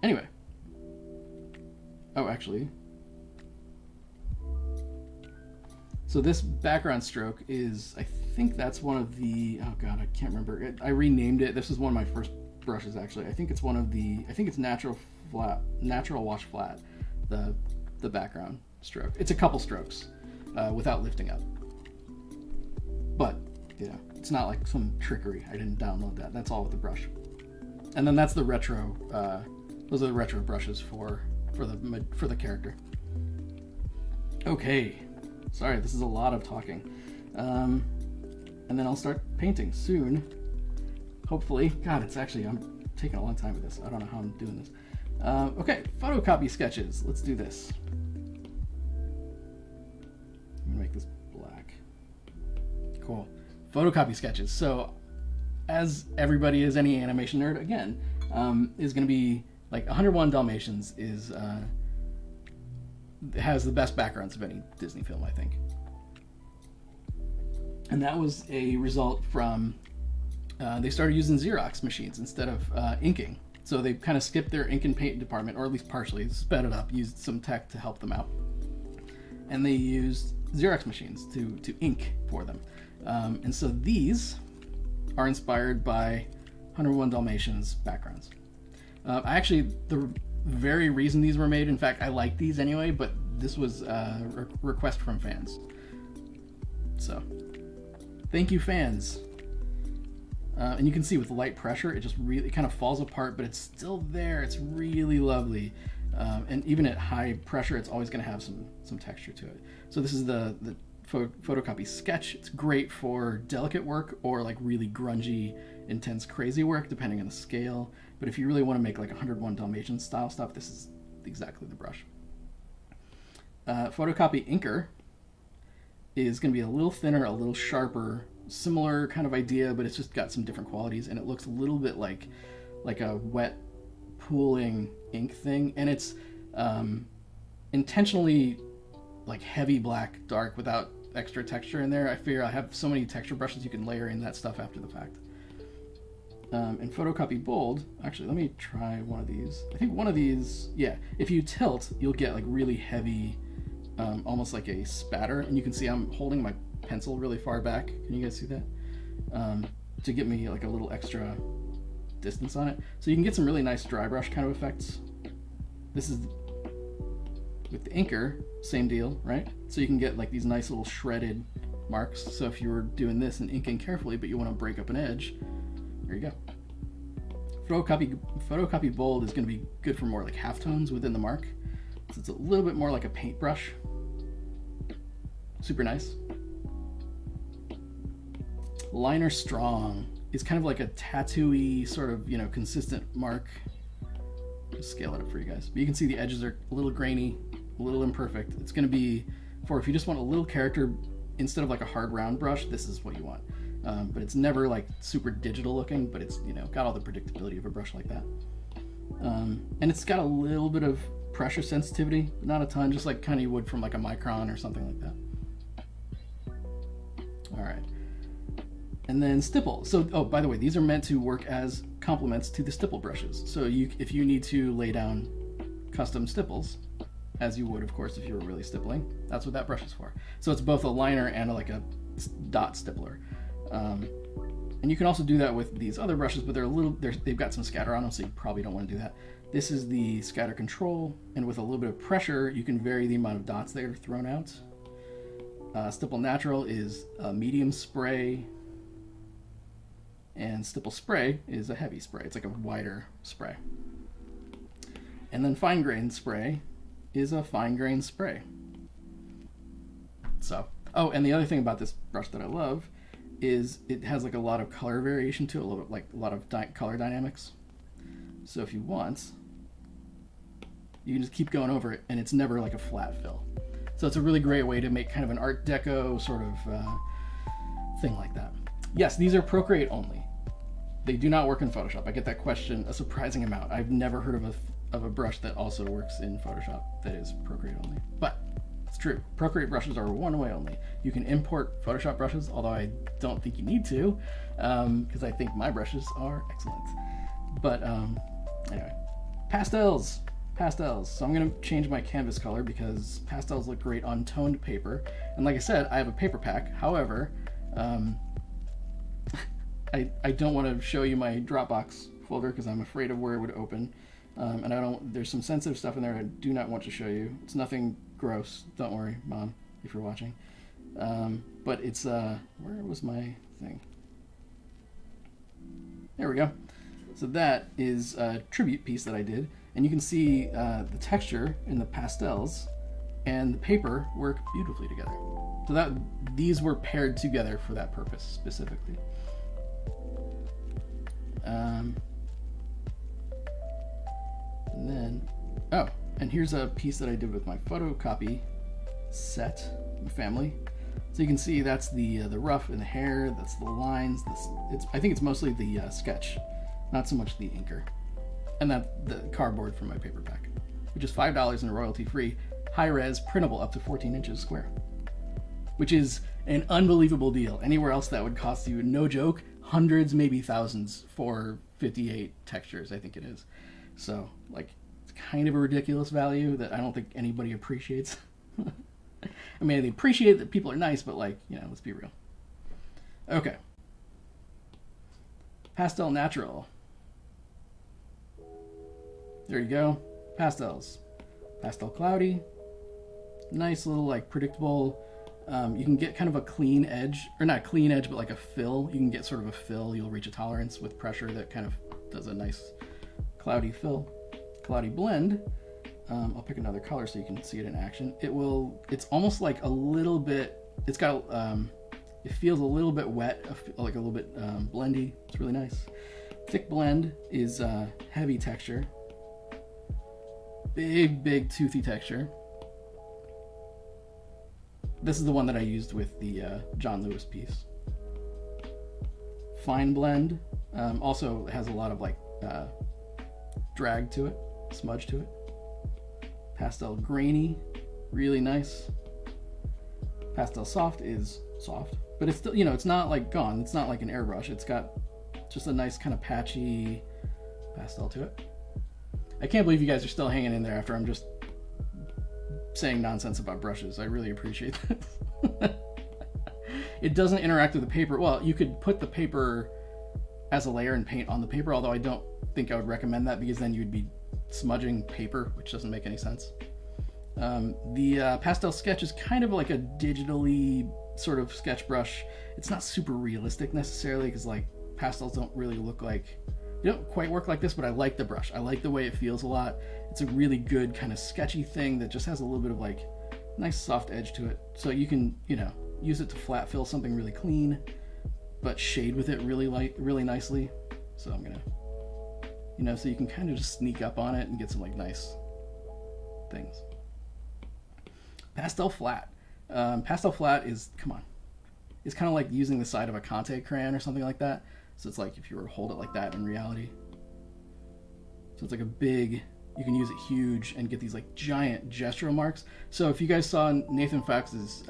Speaker 1: Anyway. Oh, actually. So this background stroke is, I think that's one of the, oh god, I can't remember. I renamed it. This is one of my first brushes actually. I think it's one of the, I think it's Natural Wash Flat, the background stroke. It's a couple strokes without lifting up. But, you know, it's not like some trickery. I didn't download that. That's all with the brush. And then that's the retro, those are the retro brushes for the character. Okay. Sorry, this is a lot of talking. And then I'll start painting soon. Hopefully. God, it's actually, I'm taking a long time with this. I don't know how I'm doing this. Okay, photocopy sketches. Let's do this. I'm gonna make this black. Cool. Photocopy sketches. So, as everybody is, any animation nerd, again, is gonna be like 101 Dalmatians is, has the best backgrounds of any Disney film, I think. And that was a result from, they started using Xerox machines instead of inking. So they kind of skipped their ink and paint department, or at least partially, sped it up, used some tech to help them out. And they used Xerox machines to ink for them. And so these are inspired by 101 Dalmatians backgrounds. The very reason these were made, in fact, I like these anyway, but this was a request from fans. So, thank you, fans. And you can see with the light pressure, it just really kind of falls apart, but it's still there. It's really lovely. And even at high pressure, it's always going to have some texture to it. So this is the photocopy sketch. It's great for delicate work or like really grungy, intense, crazy work, depending on the scale. But if you really want to make like 101 Dalmatians style stuff, this is exactly the brush. Photocopy inker is going to be a little thinner, a little sharper, similar kind of idea, but it's just got some different qualities, and it looks a little bit like a wet pooling ink thing, and it's intentionally like heavy black dark without extra texture in there. I figure I have so many texture brushes you can layer in that stuff after the fact. And photocopy bold, actually let me try one of these. I think one of these, yeah, if you tilt you'll get like really heavy, almost like a spatter, and you can see I'm holding my pencil really far back. Can you guys see that? To get me like a little extra distance on it. So you can get some really nice dry brush kind of effects. This is with the inker, same deal, right? So you can get like these nice little shredded marks. So if you were doing this and inking carefully, but you want to break up an edge, there you go. Photocopy bold is going to be good for more like halftones within the mark. So it's a little bit more like a paintbrush. Super nice. Liner strong is kind of like a tattooy sort of, consistent mark. I'll scale it up for you guys. But you can see the edges are a little grainy, a little imperfect. It's going to be for if you just want a little character instead of like a hard round brush, this is what you want. But it's never like super digital looking, but it's, got all the predictability of a brush like that. And it's got a little bit of pressure sensitivity, but not a ton, just like kind of you would from like a micron or something like that. All right. And then stipple. So, oh, by the way, these are meant to work as complements to the stipple brushes. So if you need to lay down custom stipples, as you would, of course, if you were really stippling, that's what that brush is for. So it's both a liner and like a dot stippler. And you can also do that with these other brushes, but they've got some scatter on them, so you probably don't want to do that. This is the scatter control, and with a little bit of pressure, you can vary the amount of dots that are thrown out. Stipple natural is a medium spray, and stipple spray is a heavy spray. It's like a wider spray. And then fine grain spray is a fine grain spray. So, oh, and the other thing about this brush that I love is it has like a lot of color variation to it, a lot of color dynamics. So if you want, you can just keep going over it, and it's never like a flat fill. So it's a really great way to make kind of an Art Deco sort of thing like that. Yes, these are Procreate only. They do not work in Photoshop. I get that question a surprising amount. I've never heard of a brush that also works in Photoshop that is Procreate only. But it's true. Procreate brushes are one way only. You can import Photoshop brushes, although I don't think you need to, because I think my brushes are excellent. But anyway, pastels. So I'm going to change my canvas color because pastels look great on toned paper. And like I said, I have a paper pack. However, I don't want to show you my Dropbox folder because I'm afraid of where it would open. And there's some sensitive stuff in there I do not want to show you. It's nothing gross. Don't worry, Mom, if you're watching. But it's, where was my thing? There we go. So that is a tribute piece that I did. And you can see the texture in the pastels and the paper work beautifully together. So these were paired together for that purpose specifically. And then, and here's a piece that I did with my photocopy set, my family. So you can see that's the rough and the hair, that's the lines. I think it's mostly the sketch, not so much the inker. And that the cardboard from my paper pack, which is $5 and royalty-free, high-res, printable up to 14 inches square, which is an unbelievable deal. Anywhere else that would cost you, no joke, hundreds, maybe thousands for 58 textures, I think it is. So, like, it's kind of a ridiculous value that I don't think anybody appreciates. I mean, they appreciate that people are nice, but like, let's be real. Okay. Pastel natural. There you go. Pastels. Pastel cloudy. nice little like predictable. You can get kind of a clean edge, or not clean edge, but like a fill. You can get sort of a fill. You'll reach a tolerance with pressure that kind of does a nice cloudy fill, cloudy blend. I'll pick another color so you can see it in action. It's almost like a little bit, it's got, it feels a little bit wet, like a little bit blendy. It's really nice. Thick blend is heavy texture. Big toothy texture. This is the one that I used with the John Lewis piece. Fine blend. Also has a lot of like drag to it, smudge to it. Pastel grainy, really nice. Pastel soft is soft, but it's still, you know, it's not like gone. It's not like an airbrush. It's got just a nice kind of patchy pastel to it. I can't believe you guys are still hanging in there after I'm just saying nonsense about brushes. I really appreciate this. It doesn't interact with the paper. Well, you could put the paper as a layer and paint on the paper, although I don't think I would recommend that because then you'd be smudging paper, which doesn't make any sense. The pastel sketch is kind of like a digitally sort of sketch brush. It's not super realistic necessarily because like pastels don't really look like, they don't quite work like this, but I like the brush. I like the way it feels a lot. It's a really good kind of sketchy thing that just has a little bit of like nice soft edge to it. So you can, you know, use it to flat fill something really clean, but shade with it really light, really nicely. So I'm gonna, you know, so you can kind of just sneak up on it and get some like nice things. Pastel flat. Pastel flat is, come on, it's kind of like using the side of a Conte crayon or something like that. So it's like if you were to hold it like that in reality. So it's like a big, you can use it huge and get these like giant gestural marks. So if you guys saw Nathan Fax's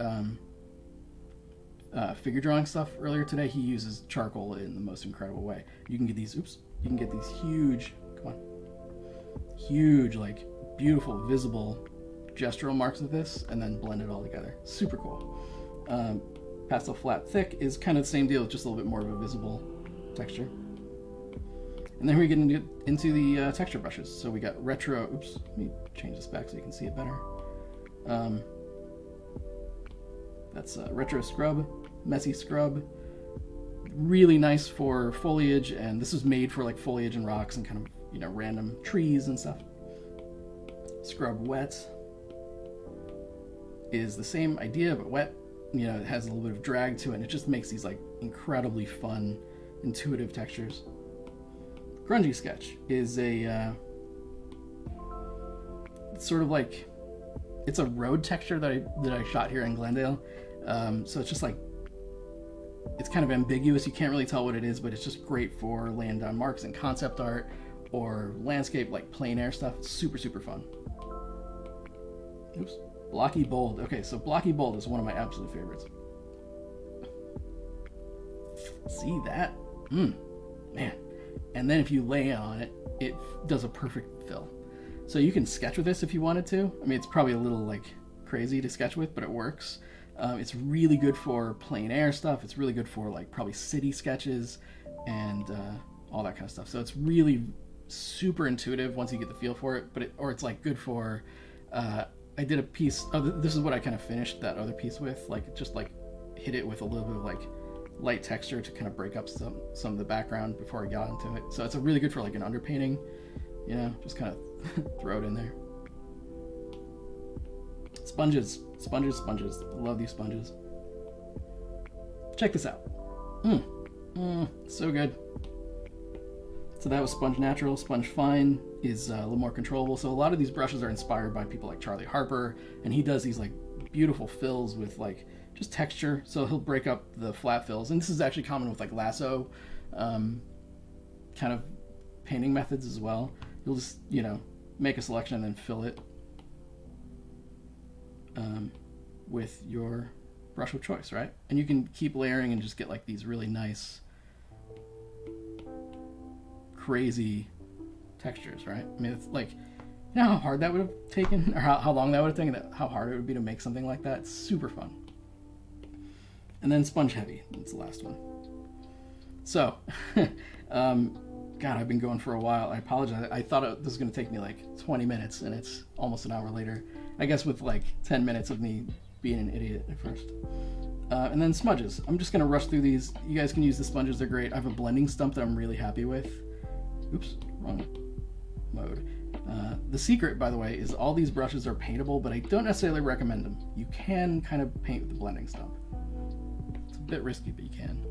Speaker 1: figure drawing stuff earlier today, he uses charcoal in the most incredible way. You can get these, you can get these huge, come on, huge, like beautiful, visible gestural marks with this and then blend it all together. Super cool. Pastel flat thick is kind of the same deal, just a little bit more of a visible texture. And then we get into the texture brushes. So we got retro, let me change this back so you can see it better. That's retro scrub, messy scrub. Really nice for foliage, and this is made for like foliage and rocks and kind of, you know, random trees and stuff. Scrub wet is the same idea, but wet. You know, it has a little bit of drag to it, and it just makes these like incredibly fun, intuitive textures. Grungy sketch is a sort of like, it's a road texture that I shot here in Glendale. So it's just like, it's kind of ambiguous. You can't really tell what it is, but it's just great for laying down marks in concept art or landscape, like plein air stuff. It's super, super fun. Oops. Blocky bold. Okay, so blocky bold is one of my absolute favorites. See that? Man. And then if you lay on it, it does a perfect fill. So you can sketch with this if you wanted to. I mean, it's probably a little like crazy to sketch with, but it works. It's really good for plein air stuff. It's really good for like probably city sketches and all that kind of stuff. So it's really super intuitive once you get the feel for it. But it's like good for. I did a piece. Oh, this is what I kind of finished that other piece with. Like just like hit it with a little bit of like light texture to kind of break up some of the background before I got into it. So it's a really good for like an underpainting. You know, just kind of throw it in there. Sponges. Love these sponges. Check this out. So good. So that was Sponge Natural. Sponge Fine is a little more controllable. So a lot of these brushes are inspired by people like Charlie Harper, and he does these like beautiful fills with like just texture. So he'll break up the flat fills, and this is actually common with like lasso kind of painting methods as well. You'll just, you know, make a selection and then fill it with your brush of choice, right? And you can keep layering and just get like these really nice, crazy textures, right? I mean, it's like, you know how hard that would have taken, or how long that would have taken, how hard it would be to make something like that. It's super fun. And then Sponge Heavy, that's the last one. So, God, I've been going for a while. I apologize. I thought this was going to take me like 20 minutes, and it's almost an hour later. I guess with like 10 minutes of me being an idiot at first. And then smudges. I'm just going to rush through these. You guys can use the sponges. They're great. I have a blending stump that I'm really happy with. Oops, wrong mode. The secret, by the way, is all these brushes are paintable, but I don't necessarily recommend them. You can kind of paint with the blending stump. It's a bit risky, but you can.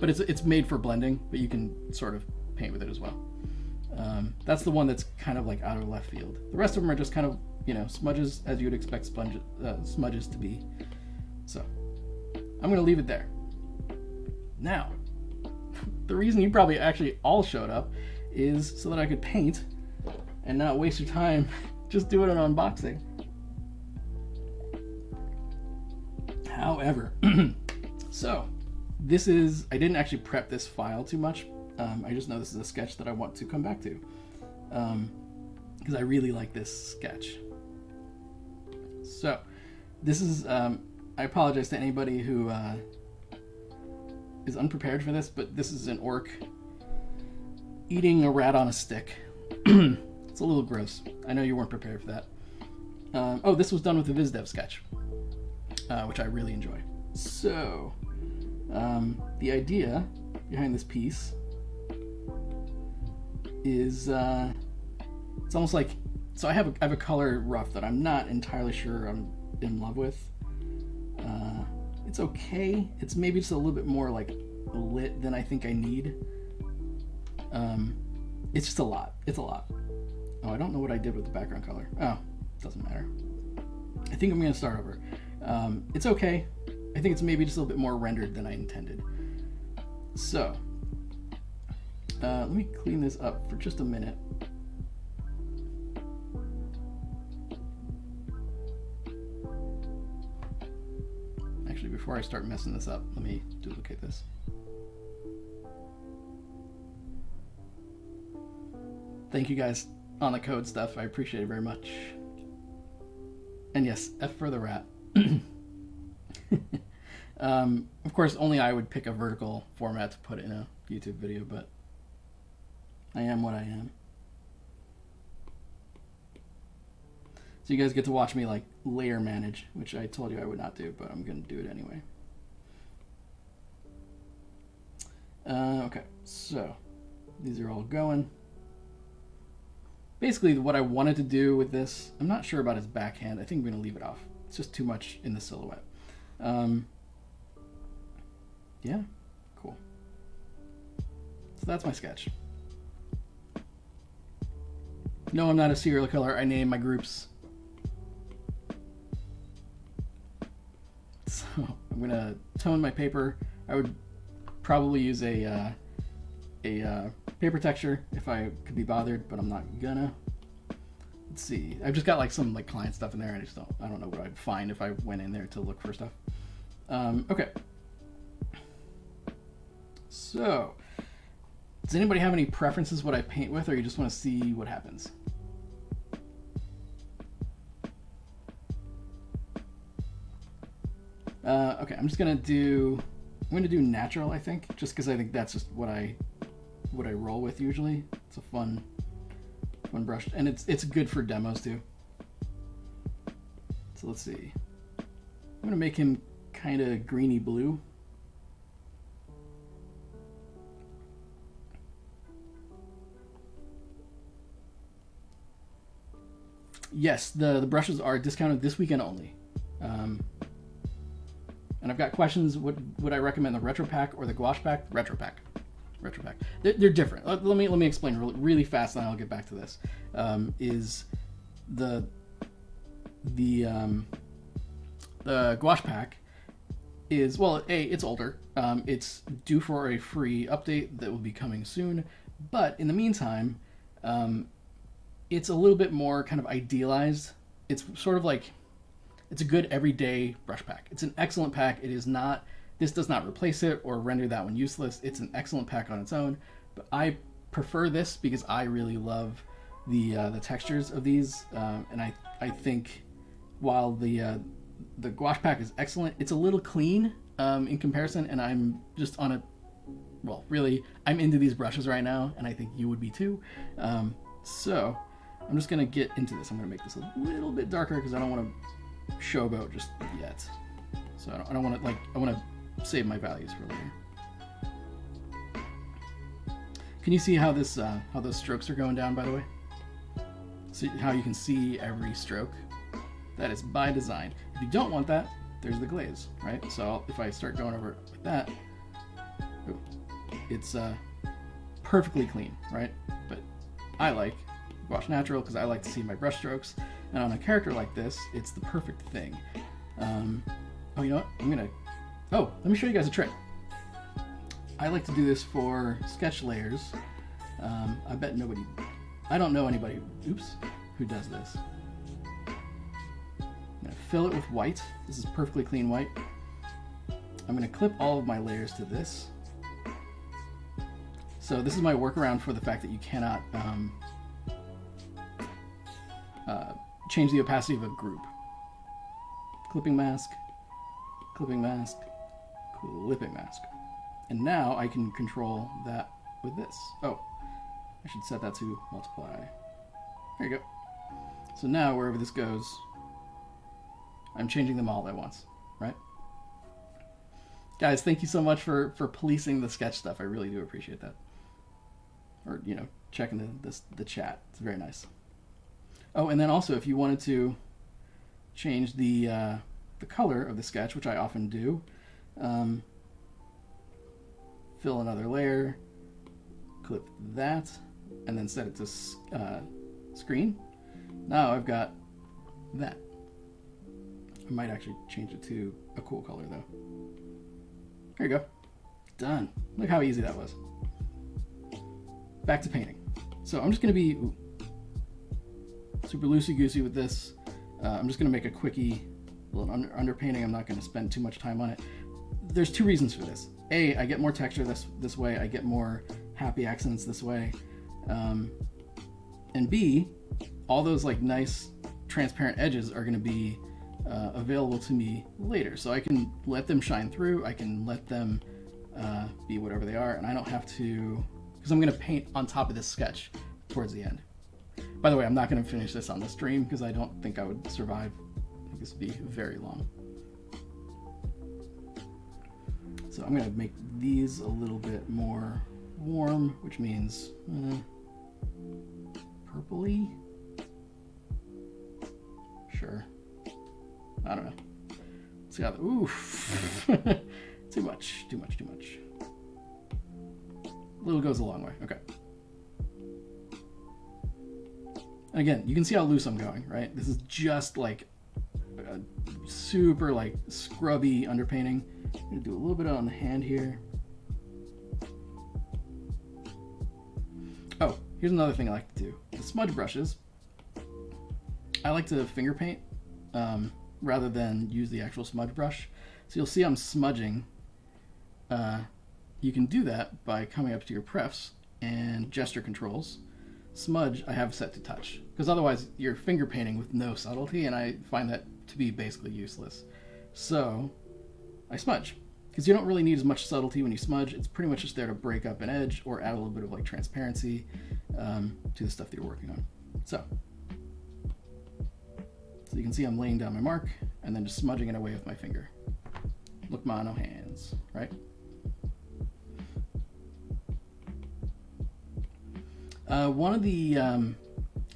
Speaker 1: But it's made for blending, but you can sort of paint with it as well. That's the one that's kind of like out of left field. The rest of them are just kind of, you know, smudges as you would expect smudges to be. So I'm going to leave it there. Now, the reason you probably actually all showed up is so that I could paint and not waste your time just doing an unboxing. However, so this is, I didn't actually prep this file too much. I just know this is a sketch that I want to come back to because I really like this sketch. So this is, I apologize to anybody who is unprepared for this, but this is an orc eating a rat on a stick. It's a little gross. I know you weren't prepared for that. Oh, this was done with the VizDev sketch, which I really enjoy. So, the idea behind this piece is it's almost like, so I have a color rough that I'm not entirely sure I'm in love with. It's okay. It's maybe just a little bit more like lit than I think I need. It's just a lot. It's a lot. Oh, I don't know what I did with the background color. Oh, doesn't matter. I think I'm going to start over. It's okay. I think it's maybe just a little bit more rendered than I intended. So, let me clean this up for just a minute. Actually, before I start messing this up, let me duplicate this. Thank you guys on the code stuff. I appreciate it very much. And yes, F for the rat. Of course, only I would pick a vertical format to put in a YouTube video, but I am what I am. So you guys get to watch me like layer manage, which I told you I would not do, but I'm going to do it anyway. Okay, so these are all going. Basically, what I wanted to do with this, I'm not sure about his backhand. I think I'm going to leave it off. It's just too much in the silhouette. Yeah, cool. So that's my sketch. No, I'm not a serial killer. I name my groups. So I'm going to tone my paper. I would probably use a paper texture if I could be bothered, but I'm not gonna. Let's see. I've just got like some like client stuff in there. I don't know what I'd find if I went in there to look for stuff. Okay. So, does anybody have any preferences what I paint with, or you just want to see what happens? Okay, I'm going to do natural, I think, just because I think that's just what I roll with usually. It's a fun brush, and it's good for demos too. So let's see. I'm going to make him kind of greeny blue. Yes, the brushes are discounted this weekend only. And I've got questions. Would I recommend the Retro Pack or the Gouache Pack? Retro Pack. They're different. Let me explain really fast, and then I'll get back to this. Is the Gouache Pack is, well, it's older. It's due for a free update that will be coming soon. But in the meantime, it's a little bit more kind of idealized. It's sort of like, it's a good everyday brush pack. It's an excellent pack. This does not replace it or render that one useless. It's an excellent pack on its own. But I prefer this because I really love the textures of these. And I think while the Gouache Pack is excellent, it's a little clean in comparison. And I'm just on a well, really, I'm into these brushes right now, and I think you would be too. So I'm just gonna get into this. I'm gonna make this a little bit darker because I don't want to showboat just yet. So I don't want to, like, I want to save my values for later. Can you see how this, how those strokes are going down, by the way? See how you can see every stroke? That is by design. If you don't want that, there's the glaze, right? So if I start going over it like that, it's perfectly clean, right? But I like Gouache Natural because I like to see my brush strokes. And on a character like this, it's the perfect thing. Oh, you know what? Let me show you guys a trick. I like to do this for sketch layers. I bet I don't know anybody, who does this. I'm gonna fill it with white. This is perfectly clean white. I'm gonna clip all of my layers to this. So this is my workaround for the fact that you cannot change the opacity of a group. Clipping mask, clipping mask, clipping mask. And now I can control that with this. Oh, I should set that to multiply. There you go. So now wherever this goes, I'm changing them all at once, right? Guys, thank you so much for policing the sketch stuff. I really do appreciate that. Or, you know, checking the chat. It's very nice. Oh, and then also if you wanted to change the color of the sketch, which I often do, fill another layer, clip that, and then set it to screen. Now I've got that. I might actually change it to a cool color though. There you go. Done. Look how easy that was. Back to painting. So I'm just going to be super loosey-goosey with this. I'm just going to make a quickie little underpainting. I'm not going to spend too much time on it. There's two reasons for this. A, I get more texture this way. I get more happy accents this way. And B, all those like nice transparent edges are going to be available to me later. So I can let them shine through. I can let them be whatever they are. And I don't have to, because I'm going to paint on top of this sketch towards the end. By the way, I'm not going to finish this on the stream because I don't think I would survive. I think this would be very long. So I'm going to make these a little bit more warm, which means purpley. Sure. I don't know. Let's see how oof. Too much. Little goes a long way. Okay. And again, you can see how loose I'm going, right? This is just like a super like scrubby underpainting. I'm gonna do a little bit on the hand here. Oh, here's another thing I like to do. The smudge brushes, I like to finger paint rather than use the actual smudge brush. So you'll see I'm smudging. You can do that by coming up to your prefs and gesture controls. Smudge I have set to touch, because otherwise you're finger painting with no subtlety, and I find that to be basically useless. So I smudge, because you don't really need as much subtlety when you smudge. It's pretty much just there to break up an edge or add a little bit of like transparency to the stuff that you're working on. So you can see I'm laying down my mark and then just smudging it away with my finger. Look, mono hands, right? One of the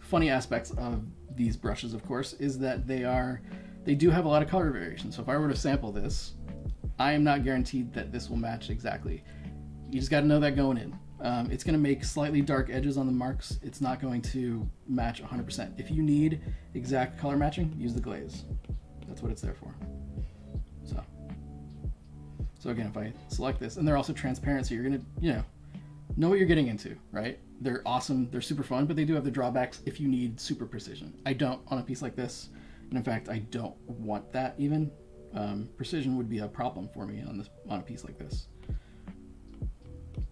Speaker 1: funny aspects of these brushes, of course, is that they do have a lot of color variation. So if I were to sample this, I am not guaranteed that this will match exactly. You just got to know that going in. It's going to make slightly dark edges on the marks. It's not going to match 100%. If you need exact color matching, use the glaze. That's what it's there for. So again, if I select this, and they're also transparent, so you're going to, know what you're getting into, right? They're awesome, they're super fun, but they do have the drawbacks if you need super precision. I don't on a piece like this, and in fact, I don't want that even. Precision would be a problem for me on a piece like this.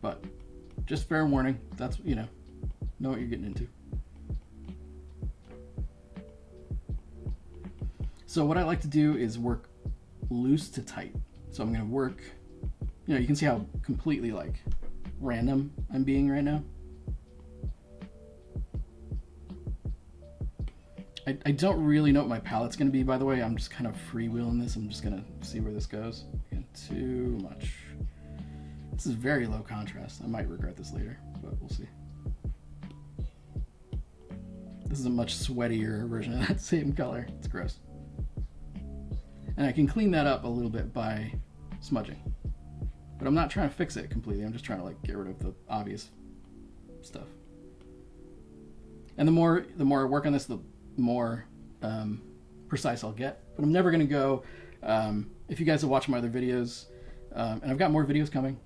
Speaker 1: But just fair warning, that's, know what you're getting into. So what I like to do is work loose to tight. So I'm going to work, you can see how completely like random I'm being right now. I don't really know what my palette's going to be, by the way. I'm just kind of freewheeling this. I'm just going to see where this goes. Again, too much. This is very low contrast. I might regret this later, but we'll see. This is a much sweatier version of that same color. It's gross. And I can clean that up a little bit by smudging. But I'm not trying to fix it completely. I'm just trying to like get rid of the obvious stuff. And the more I work on this, the more precise I'll get. But I'm never going to go, if you guys have watched my other videos, and I've got more videos coming,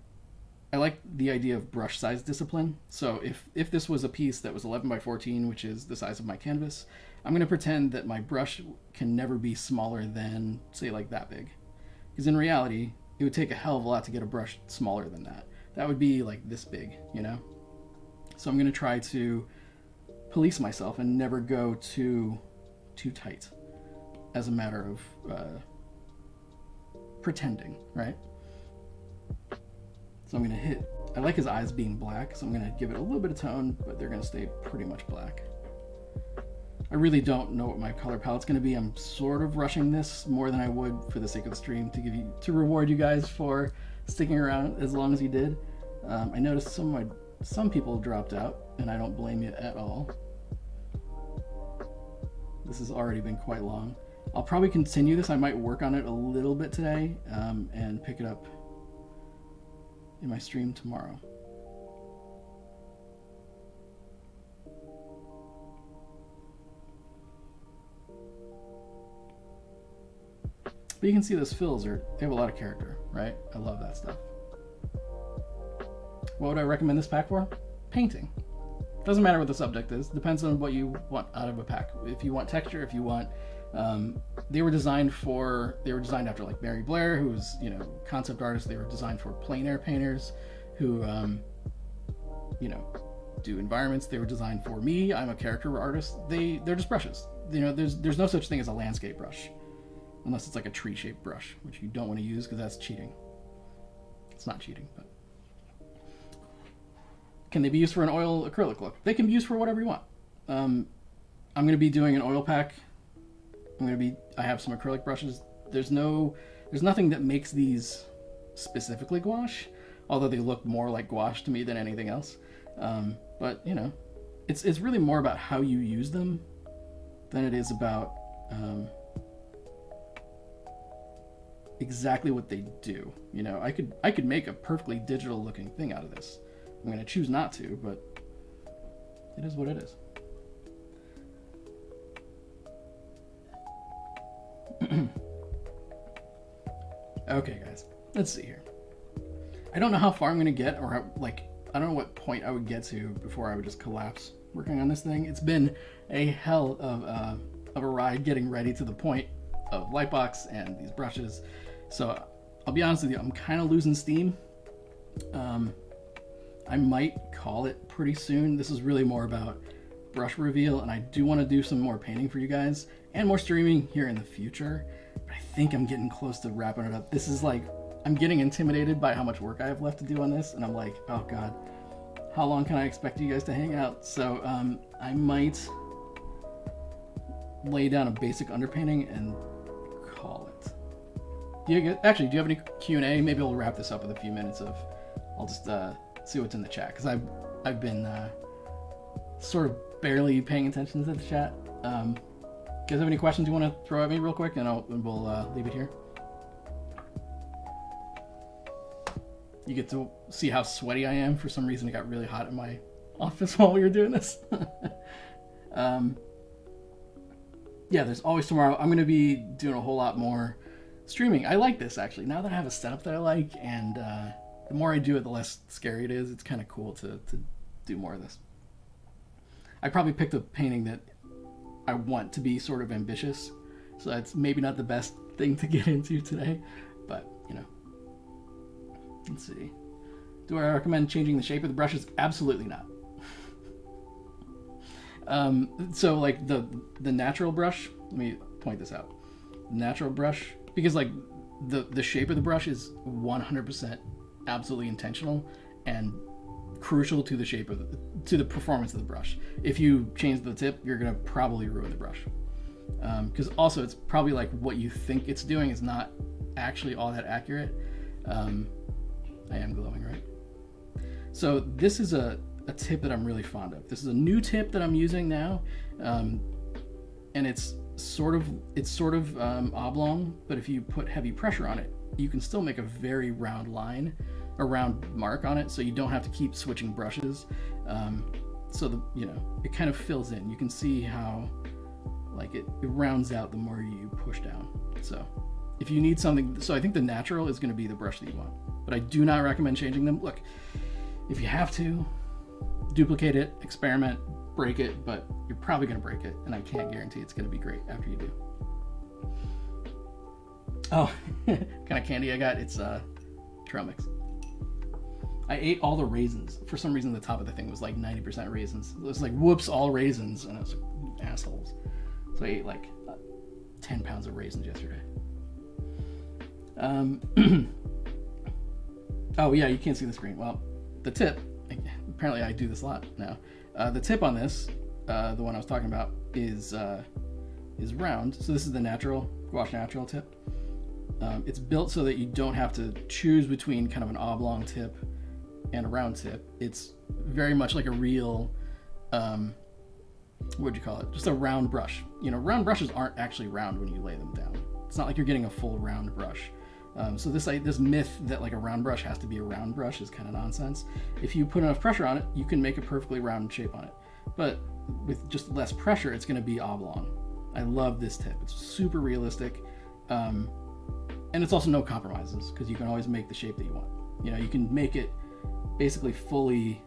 Speaker 1: I like the idea of brush size discipline. So if this was a piece that was 11 by 14, which is the size of my canvas, I'm going to pretend that my brush can never be smaller than, say, like that big. Because in reality, it would take a hell of a lot to get a brush smaller than that. That would be like this big, you know? So I'm going to try to police myself and never go too tight as a matter of pretending, right? So I'm going to hit, I like his eyes being black, so I'm going to give it a little bit of tone, but they're going to stay pretty much black. I really don't know what my color palette's going to be. I'm sort of rushing this more than I would for the sake of the stream to reward you guys for sticking around as long as you did. I noticed some people dropped out, and I don't blame you at all. This has already been quite long. I'll probably continue this. I might work on it a little bit today and pick it up in my stream tomorrow. But you can see those fills they have a lot of character, right? I love that stuff. What would I recommend this pack for? Painting. Doesn't matter what the subject is. Depends on what you want out of a pack. If you want texture, if you want, they were designed after like Mary Blair, who's, you know, concept artist. They were designed for plein air painters who, you know, do environments. They were designed for me. I'm a character artist. They're just brushes. You know, there's no such thing as a landscape brush, unless it's like a tree-shaped brush, which you don't want to use because that's cheating. It's not cheating, but. Can they be used for an oil acrylic look? They can be used for whatever you want. I'm going to be doing an oil pack. I have some acrylic brushes. There's nothing that makes these specifically gouache, although they look more like gouache to me than anything else. But you know, it's really more about how you use them than it is about exactly what they do. You know, I could make a perfectly digital looking thing out of this. I'm going to choose not to, but it is what it is. Okay, guys, let's see here. I don't know how far I'm going to get, or I don't know what point I would get to before I would just collapse working on this thing. It's been a hell of a ride getting ready to the point of Lightbox and these brushes. So I'll be honest with you, I'm kind of losing steam. I might call it pretty soon. This is really more about brush reveal, and I do want to do some more painting for you guys and more streaming here in the future. But I think I'm getting close to wrapping it up. This is like, I'm getting intimidated by how much work I have left to do on this, and I'm like, oh god, how long can I expect you guys to hang out? So I might lay down a basic underpainting and call it. Do you have any Q&A? Maybe I'll wrap this up with a few minutes of, I'll just see what's in the chat, because I've been sort of barely paying attention to the chat. You guys have any questions you want to throw at me real quick, and we'll leave it here. You get to see how sweaty I am. For some reason, it got really hot in my office while we were doing this. Yeah, there's always tomorrow. I'm going to be doing a whole lot more streaming. I like this, actually. Now that I have a setup that I like, and the more I do it, the less scary it is. It's kind of cool to do more of this. I probably picked a painting that I want to be sort of ambitious, so that's maybe not the best thing to get into today, but, you know. Let's see. Do I recommend changing the shape of the brushes? Absolutely not. So, like, the natural brush, let me point this out. The natural brush, because, like, the shape of the brush is 100% absolutely intentional, and crucial to the shape of to the performance of the brush. If you change the tip, you're gonna probably ruin the brush. Because also it's probably like what you think it's doing is not actually all that accurate. I am glowing, right? So this is a tip that I'm really fond of. This is a new tip that I'm using now, and it's sort of oblong, but if you put heavy pressure on it, you can still make a very round line, a round mark on it, so you don't have to keep switching brushes. So it kind of fills in. You can see how like it rounds out the more you push down. So if you need something, so I think the natural is going to be the brush that you want, but I do not recommend changing them. Look, if you have to, duplicate it, experiment, break it, but you're probably going to break it, and I can't guarantee it's going to be great after you do. Oh, kind of candy I got, it's trail mix. I ate all the raisins. For some reason the top of the thing was like 90% raisins. It was like, whoops, all raisins, and I was like, assholes. So I ate like 10 pounds of raisins yesterday. Oh yeah, you can't see the screen. Well, the tip, apparently I do this a lot now. The tip on this, the one I was talking about, is round. So this is the natural, Gouache natural tip. It's built so that you don't have to choose between kind of an oblong tip and a round tip. It's very much like a real, what would you call it? Just a round brush. Round brushes aren't actually round when you lay them down. It's not like you're getting a full round brush. So this myth that like a round brush has to be a round brush is kind of nonsense. If you put enough pressure on it, you can make a perfectly round shape on it. But with just less pressure, it's going to be oblong. I love this tip. It's super realistic. And it's also no compromises, because you can always make the shape that you want. You can make it basically fully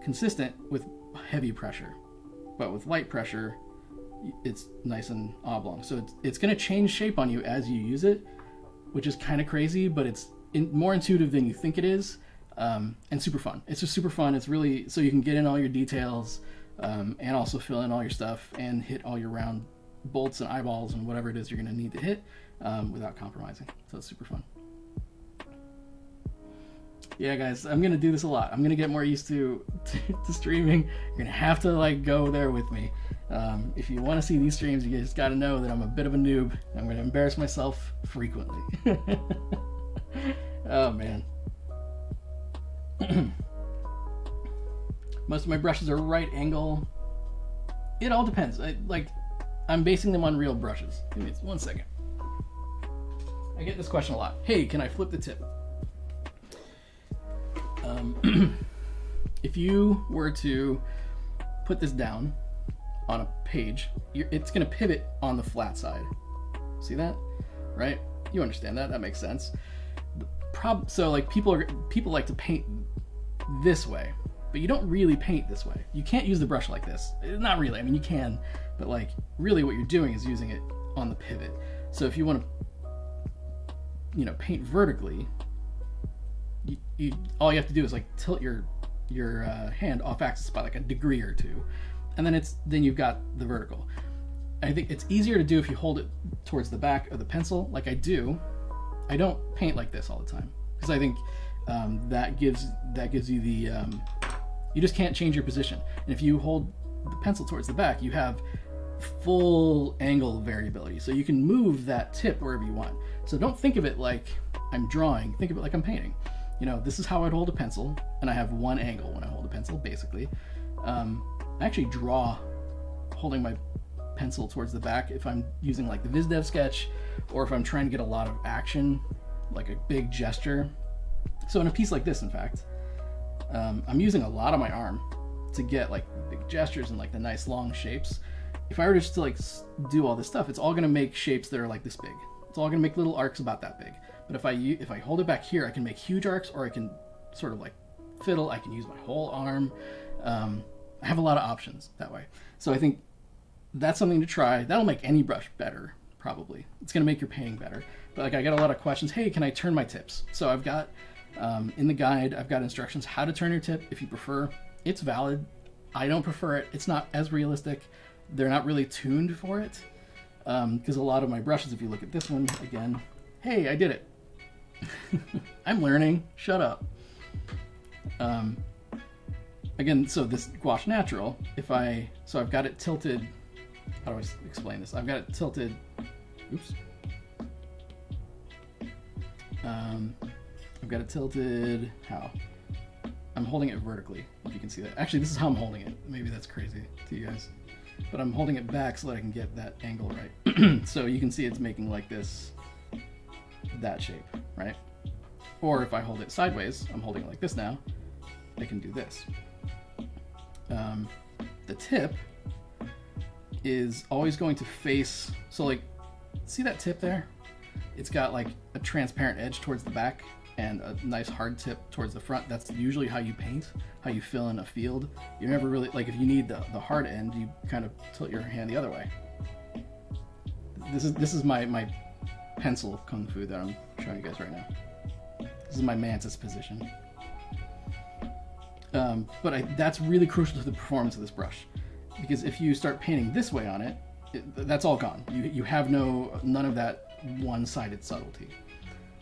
Speaker 1: consistent with heavy pressure, but with light pressure, it's nice and oblong. So it's going to change shape on you as you use it, which is kind of crazy, but it's more intuitive than you think it is, and super fun. It's just super fun. It's really, so you can get in all your details, and also fill in all your stuff and hit all your round bolts and eyeballs and whatever it is you're going to need to hit without compromising. So it's super fun. Yeah, guys, I'm going to do this a lot. I'm going to get more used to streaming. You're going to have to like go there with me. If you want to see these streams, you just got to know that I'm a bit of a noob. I'm going to embarrass myself frequently. Oh, man. Most of my brushes are right angle. It all depends. I'm basing them on real brushes. Give me 1 second. I get this question a lot. Hey, can I flip the tip? If you were to put this down on a page, it's going to pivot on the flat side. See that? Right? You understand that? That makes sense. So like people like to paint this way, but you don't really paint this way. You can't use the brush like this. Not really. I mean, you can, but like really what you're doing is using it on the pivot. So if you want to, paint vertically, all you have to do is like tilt your hand off axis by like a degree or two, and then you've got the vertical. I think it's easier to do if you hold it towards the back of the pencil, like I do. I don't paint like this all the time because I think that gives you the you just can't change your position. And if you hold the pencil towards the back, you have full angle variability, so you can move that tip wherever you want. So don't think of it like I'm drawing. Think of it like I'm painting. This is how I'd hold a pencil, and I have one angle when I hold a pencil, basically. I actually draw holding my pencil towards the back if I'm using like the VizDev sketch, or if I'm trying to get a lot of action, like a big gesture. So in a piece like this, in fact, I'm using a lot of my arm to get like big gestures and like the nice long shapes. If I were just to like do all this stuff, it's all going to make shapes that are like this big. It's all going to make little arcs about that big. But if I hold it back here, I can make huge arcs, or I can sort of like fiddle. I can use my whole arm. I have a lot of options that way. So I think that's something to try. That'll make any brush better, probably. It's going to make your painting better. But like I get a lot of questions. Hey, can I turn my tips? So I've got in the guide, I've got instructions how to turn your tip if you prefer. It's valid. I don't prefer it. It's not as realistic. They're not really tuned for it. Because a lot of my brushes, if you look at this one again, hey, I did it. I'm learning. Shut up. again, so this Gouache Natural, so I've got it tilted, how do I explain this? I've got it tilted, oops. I've got it tilted, how? I'm holding it vertically, if you can see that. Actually, this is how I'm holding it. Maybe that's crazy to you guys. But I'm holding it back so that I can get that angle right. So you can see it's making like this, that shape, right? Or if I hold it sideways, I'm holding it like this now, I can do this. The tip is always going to face, so like, see that tip there? It's got like a transparent edge towards the back and a nice hard tip towards the front. That's usually how you paint, how you fill in a field. You're never really, like if you need the hard end, you kind of tilt your hand the other way. This is my pencil kung fu that I'm showing you guys right now. This is my mantis position. But that's really crucial to the performance of this brush, because if you start painting this way on it, that's all gone. You have none of that one-sided subtlety.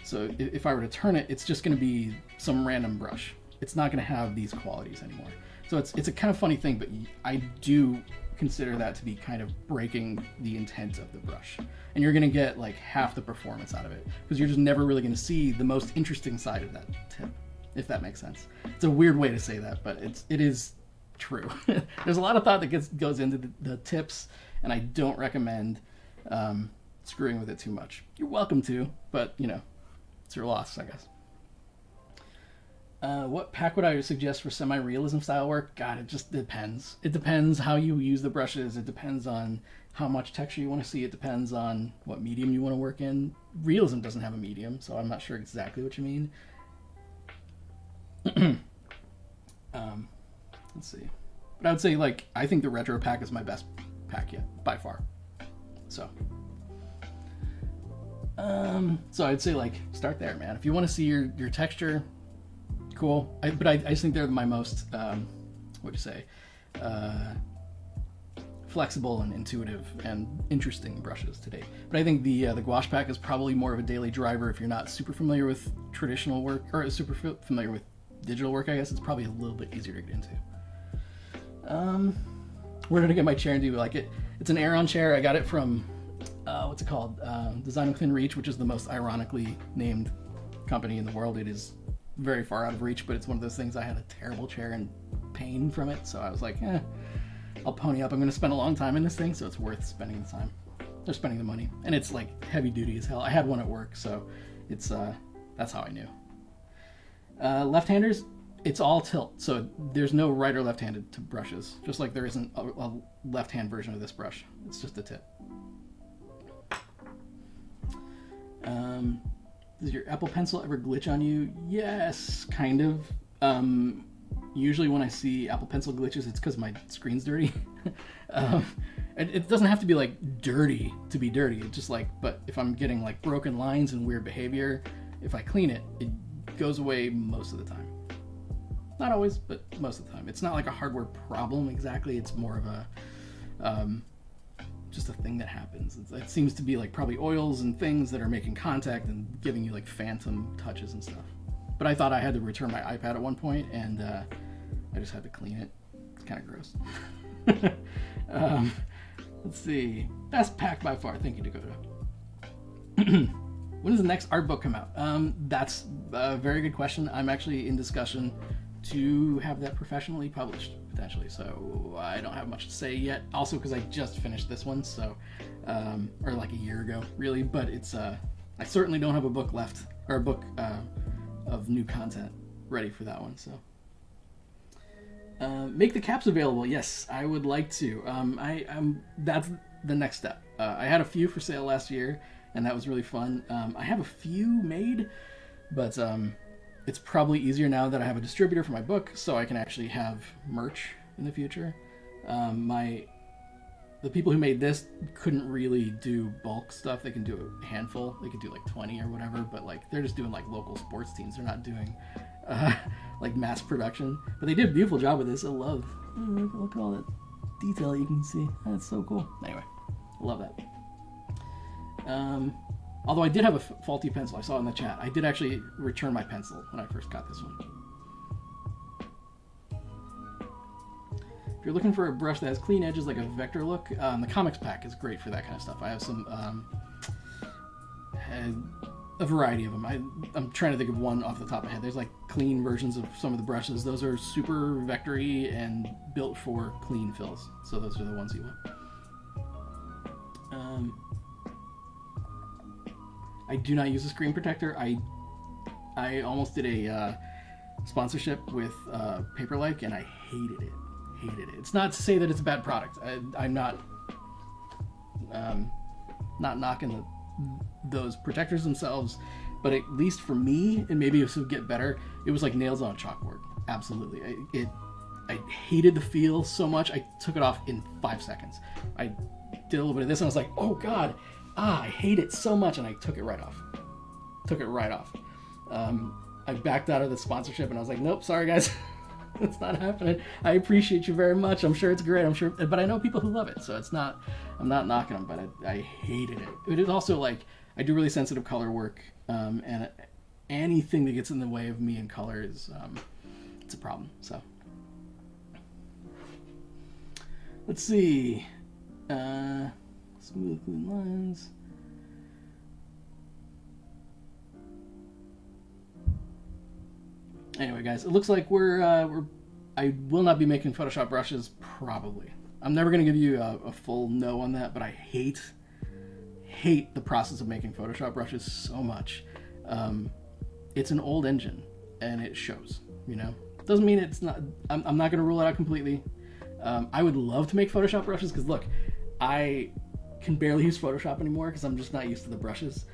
Speaker 1: So if I were to turn it, it's just going to be some random brush. It's not going to have these qualities anymore. So it's a kind of funny thing, but I do consider that to be kind of breaking the intent of the brush. And you're going to get like half the performance out of it, because you're just never really going to see the most interesting side of that tip, if that makes sense. It's a weird way to say that, but it is true. There's a lot of thought that goes into the tips, and I don't recommend screwing with it too much. You're welcome to, but you know, it's your loss, I guess. What pack would I suggest for semi-realism style work? God, it just depends. It depends how you use the brushes. It depends on how much texture you want to see. It depends on what medium you want to work in. Realism doesn't have a medium, so I'm not sure exactly what you mean. Let's see. But I would say, like, I think the retro pack is my best pack yet, by far. So I'd say, like, start there, man. If you want to see your texture, cool. But I just think they're my most, flexible and intuitive and interesting brushes to date. But I think the Gouache pack is probably more of a daily driver if you're not super familiar with traditional work, or super familiar with digital work, I guess. It's probably a little bit easier to get into. Where did I get my chair and do like it? It's an Aeron chair. I got it from, what's it called? Design Within Reach, which is the most ironically named company in the world. It is very far out of reach, but it's one of those things. I had a terrible chair and pain from it, so I was like, I'll pony up. I'm going to spend a long time in this thing, so it's worth spending the time. They're spending the money, and it's like heavy duty as hell. I had one at work, so it's that's how I knew. Left-handers, it's all tilt, so there's no right or left-handed to brushes, just like there isn't a left-hand version of this brush. It's just a tip. Does your Apple Pencil ever glitch on you? Yes, kind of. Usually when I see Apple Pencil glitches, it's because my screen's dirty. It doesn't have to be like dirty to be dirty. It's just like, but if I'm getting like broken lines and weird behavior, if I clean it, it goes away most of the time. Not always, but most of the time. It's not like a hardware problem exactly. It's more of a just a thing that happens. It seems to be like probably oils and things that are making contact and giving you like phantom touches and stuff. But I thought I had to return my iPad at one point, and I just had to clean it. It's kind of gross. Let's see. Best pack by far. Thank you, Dakota. When does the next art book come out? That's a very good question. I'm actually in discussion to have that professionally published, potentially. So I don't have much to say yet. Also, because I just finished this one, so or like a year ago, really. But it's I certainly don't have a book left, or a book of new content ready for that one. So make the caps available. Yes, I would like to. That's the next step. I had a few for sale last year, and that was really fun. I have a few made, but it's probably easier now that I have a distributor for my book, so I can actually have merch in the future. The people who made this couldn't really do bulk stuff. They can do a handful. They could do like 20 or whatever, but like they're just doing like local sports teams. They're not doing like mass production. But they did a beautiful job with this. I love. Look at all that detail you can see. That's so cool. Anyway, I love that. Although I did have a faulty pencil. I saw it in the chat. I did actually return my pencil when I first got this one. if you're looking for a brush that has clean edges, like a vector look, the MaxPack is great for that kind of stuff. I have some, a variety of them. I'm trying to think of one off the top of my head. There's like clean versions of some of the brushes. Those are super vectory and built for clean fills. So those are the ones you want. I do not use a screen protector. I almost did a sponsorship with Paperlike, and I hated it. It's not to say that it's a bad product. I'm not knocking those protectors themselves, but at least for me, and maybe it would get better, it was like nails on a chalkboard. Absolutely. I hated the feel so much, I took it off in 5 seconds. I did a little bit of this, and I was like, oh God, I hate it so much, and I took it right off. I backed out of the sponsorship, and I was like, nope, sorry guys. It's not happening. I appreciate you very much. I'm sure it's great. But I know people who love it, so it's not. I'm not knocking them, but I hated it. It is also like I do really sensitive color work, and anything that gets in the way of me in color is it's a problem. So let's see. Smooth clean lines. Anyway, guys, it looks like I will not be making Photoshop brushes, probably. I'm never going to give you a full no on that, but I hate the process of making Photoshop brushes so much. It's an old engine, and it shows, you know? Doesn't mean it's not, I'm not going to rule it out completely. I would love to make Photoshop brushes, because look, I can barely use Photoshop anymore, because I'm just not used to the brushes.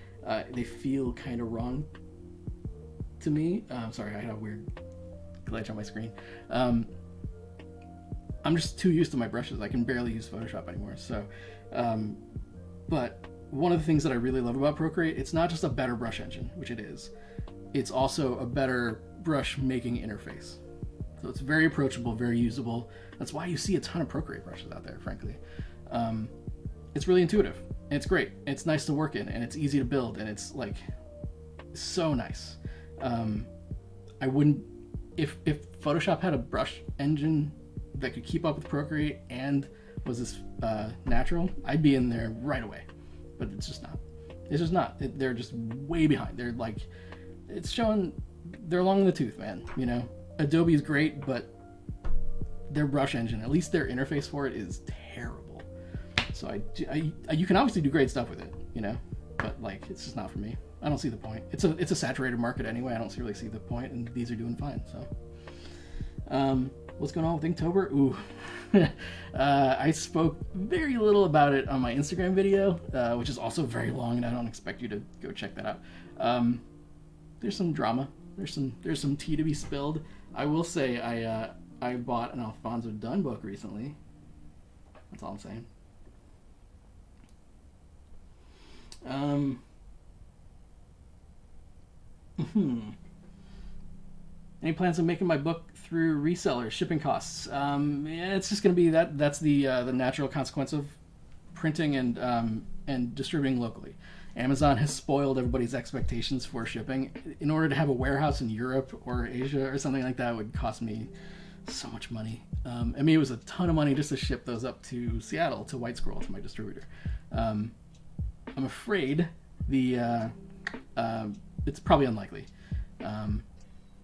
Speaker 1: They feel kind of wrong to me. Sorry, I had a weird glitch on my screen. I'm just too used to my brushes. I can barely use Photoshop anymore. So, but one of the things that I really love about Procreate, it's not just a better brush engine, which it is. It's also a better brush making interface. So it's very approachable, very usable. That's why you see a ton of Procreate brushes out there, frankly. It's really intuitive, and it's great. It's nice to work in, and it's easy to build, and it's like so nice. I wouldn't, if Photoshop had a brush engine that could keep up with Procreate and was this natural, I'd be in there right away. But it's just not. It's just not. They're just way behind. They're like, it's showing, they're long in the tooth, man. You know, Adobe is great, but their brush engine, at least their interface for it, is terrible. So you can obviously do great stuff with it, you know, but like, it's just not for me. I don't see the point. It's a saturated market anyway. I don't really see the point, and these are doing fine. So, what's going on with Inktober? Ooh, I spoke very little about it on my Instagram video, which is also very long, and I don't expect you to go check that out. There's some drama. There's some tea to be spilled. I will say I bought an Alfonso Dunn book recently. That's all I'm saying. Any plans on making my book through resellers, shipping costs? Yeah, it's just going to be that's the natural consequence of printing and distributing locally. Amazon has spoiled everybody's expectations for shipping. In order to have a warehouse in Europe or Asia or something like that would cost me so much money. I mean, it was a ton of money just to ship those up to Seattle, to White Squirrel, to my distributor. I'm afraid it's probably unlikely.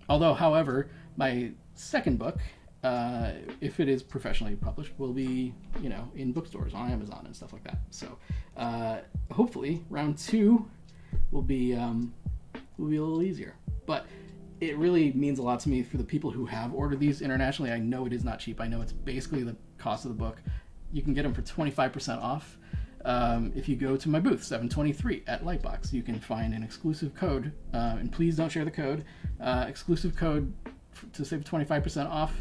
Speaker 1: Although, however, my second book, if it is professionally published, will be, you know, in bookstores, on Amazon and stuff like that. So, hopefully, round 2 will be a little easier. But it really means a lot to me for the people who have ordered these internationally. I know it is not cheap. I know it's basically the cost of the book. You can get them for 25% off. If you go to my booth, 723 at Lightbox, you can find an exclusive code, and please don't share the code, exclusive code to save 25% off,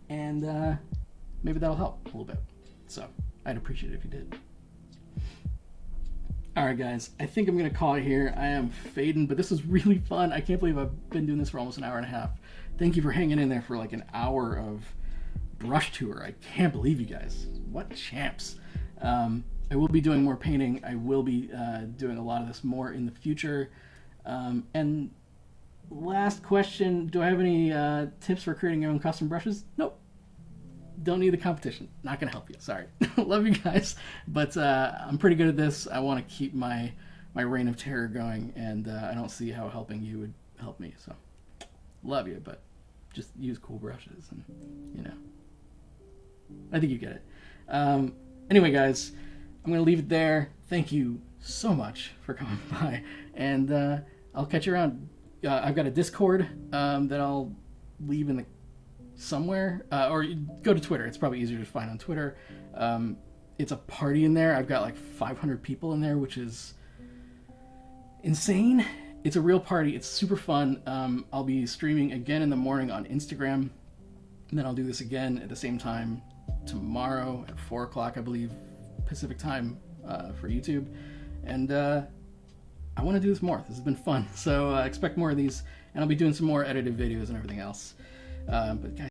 Speaker 1: and maybe that'll help a little bit. So I'd appreciate it if you did. Alright guys, I think I'm going to call it here. I am fading, but this was really fun. I can't believe I've been doing this for almost an hour and a half. Thank you for hanging in there for like an hour of brush tour. I can't believe you guys. What champs. I will be doing more painting. I will be doing a lot of this more in the future. And last question, do I have any tips for creating your own custom brushes? Nope. don't need the competition. Not gonna help you. Sorry. Love you guys, but I'm pretty good at this. I want to keep my reign of terror going, and I don't see how helping you would help me. So love you, but just use cool brushes, and you know. I think you get it. Anyway, guys, I'm gonna leave it there. Thank you so much for coming by, and I'll catch you around. I've got a Discord that I'll leave in the somewhere, or go to Twitter. It's probably easier to find on Twitter. It's a party in there. I've got like 500 people in there, which is insane. It's a real party. It's super fun. I'll be streaming again in the morning on Instagram, and then I'll do this again at the same time tomorrow at 4 o'clock, I believe, Pacific time, for YouTube. And I want to do this more. This has been fun. So expect more of these, and I'll be doing some more edited videos and everything else. But guys,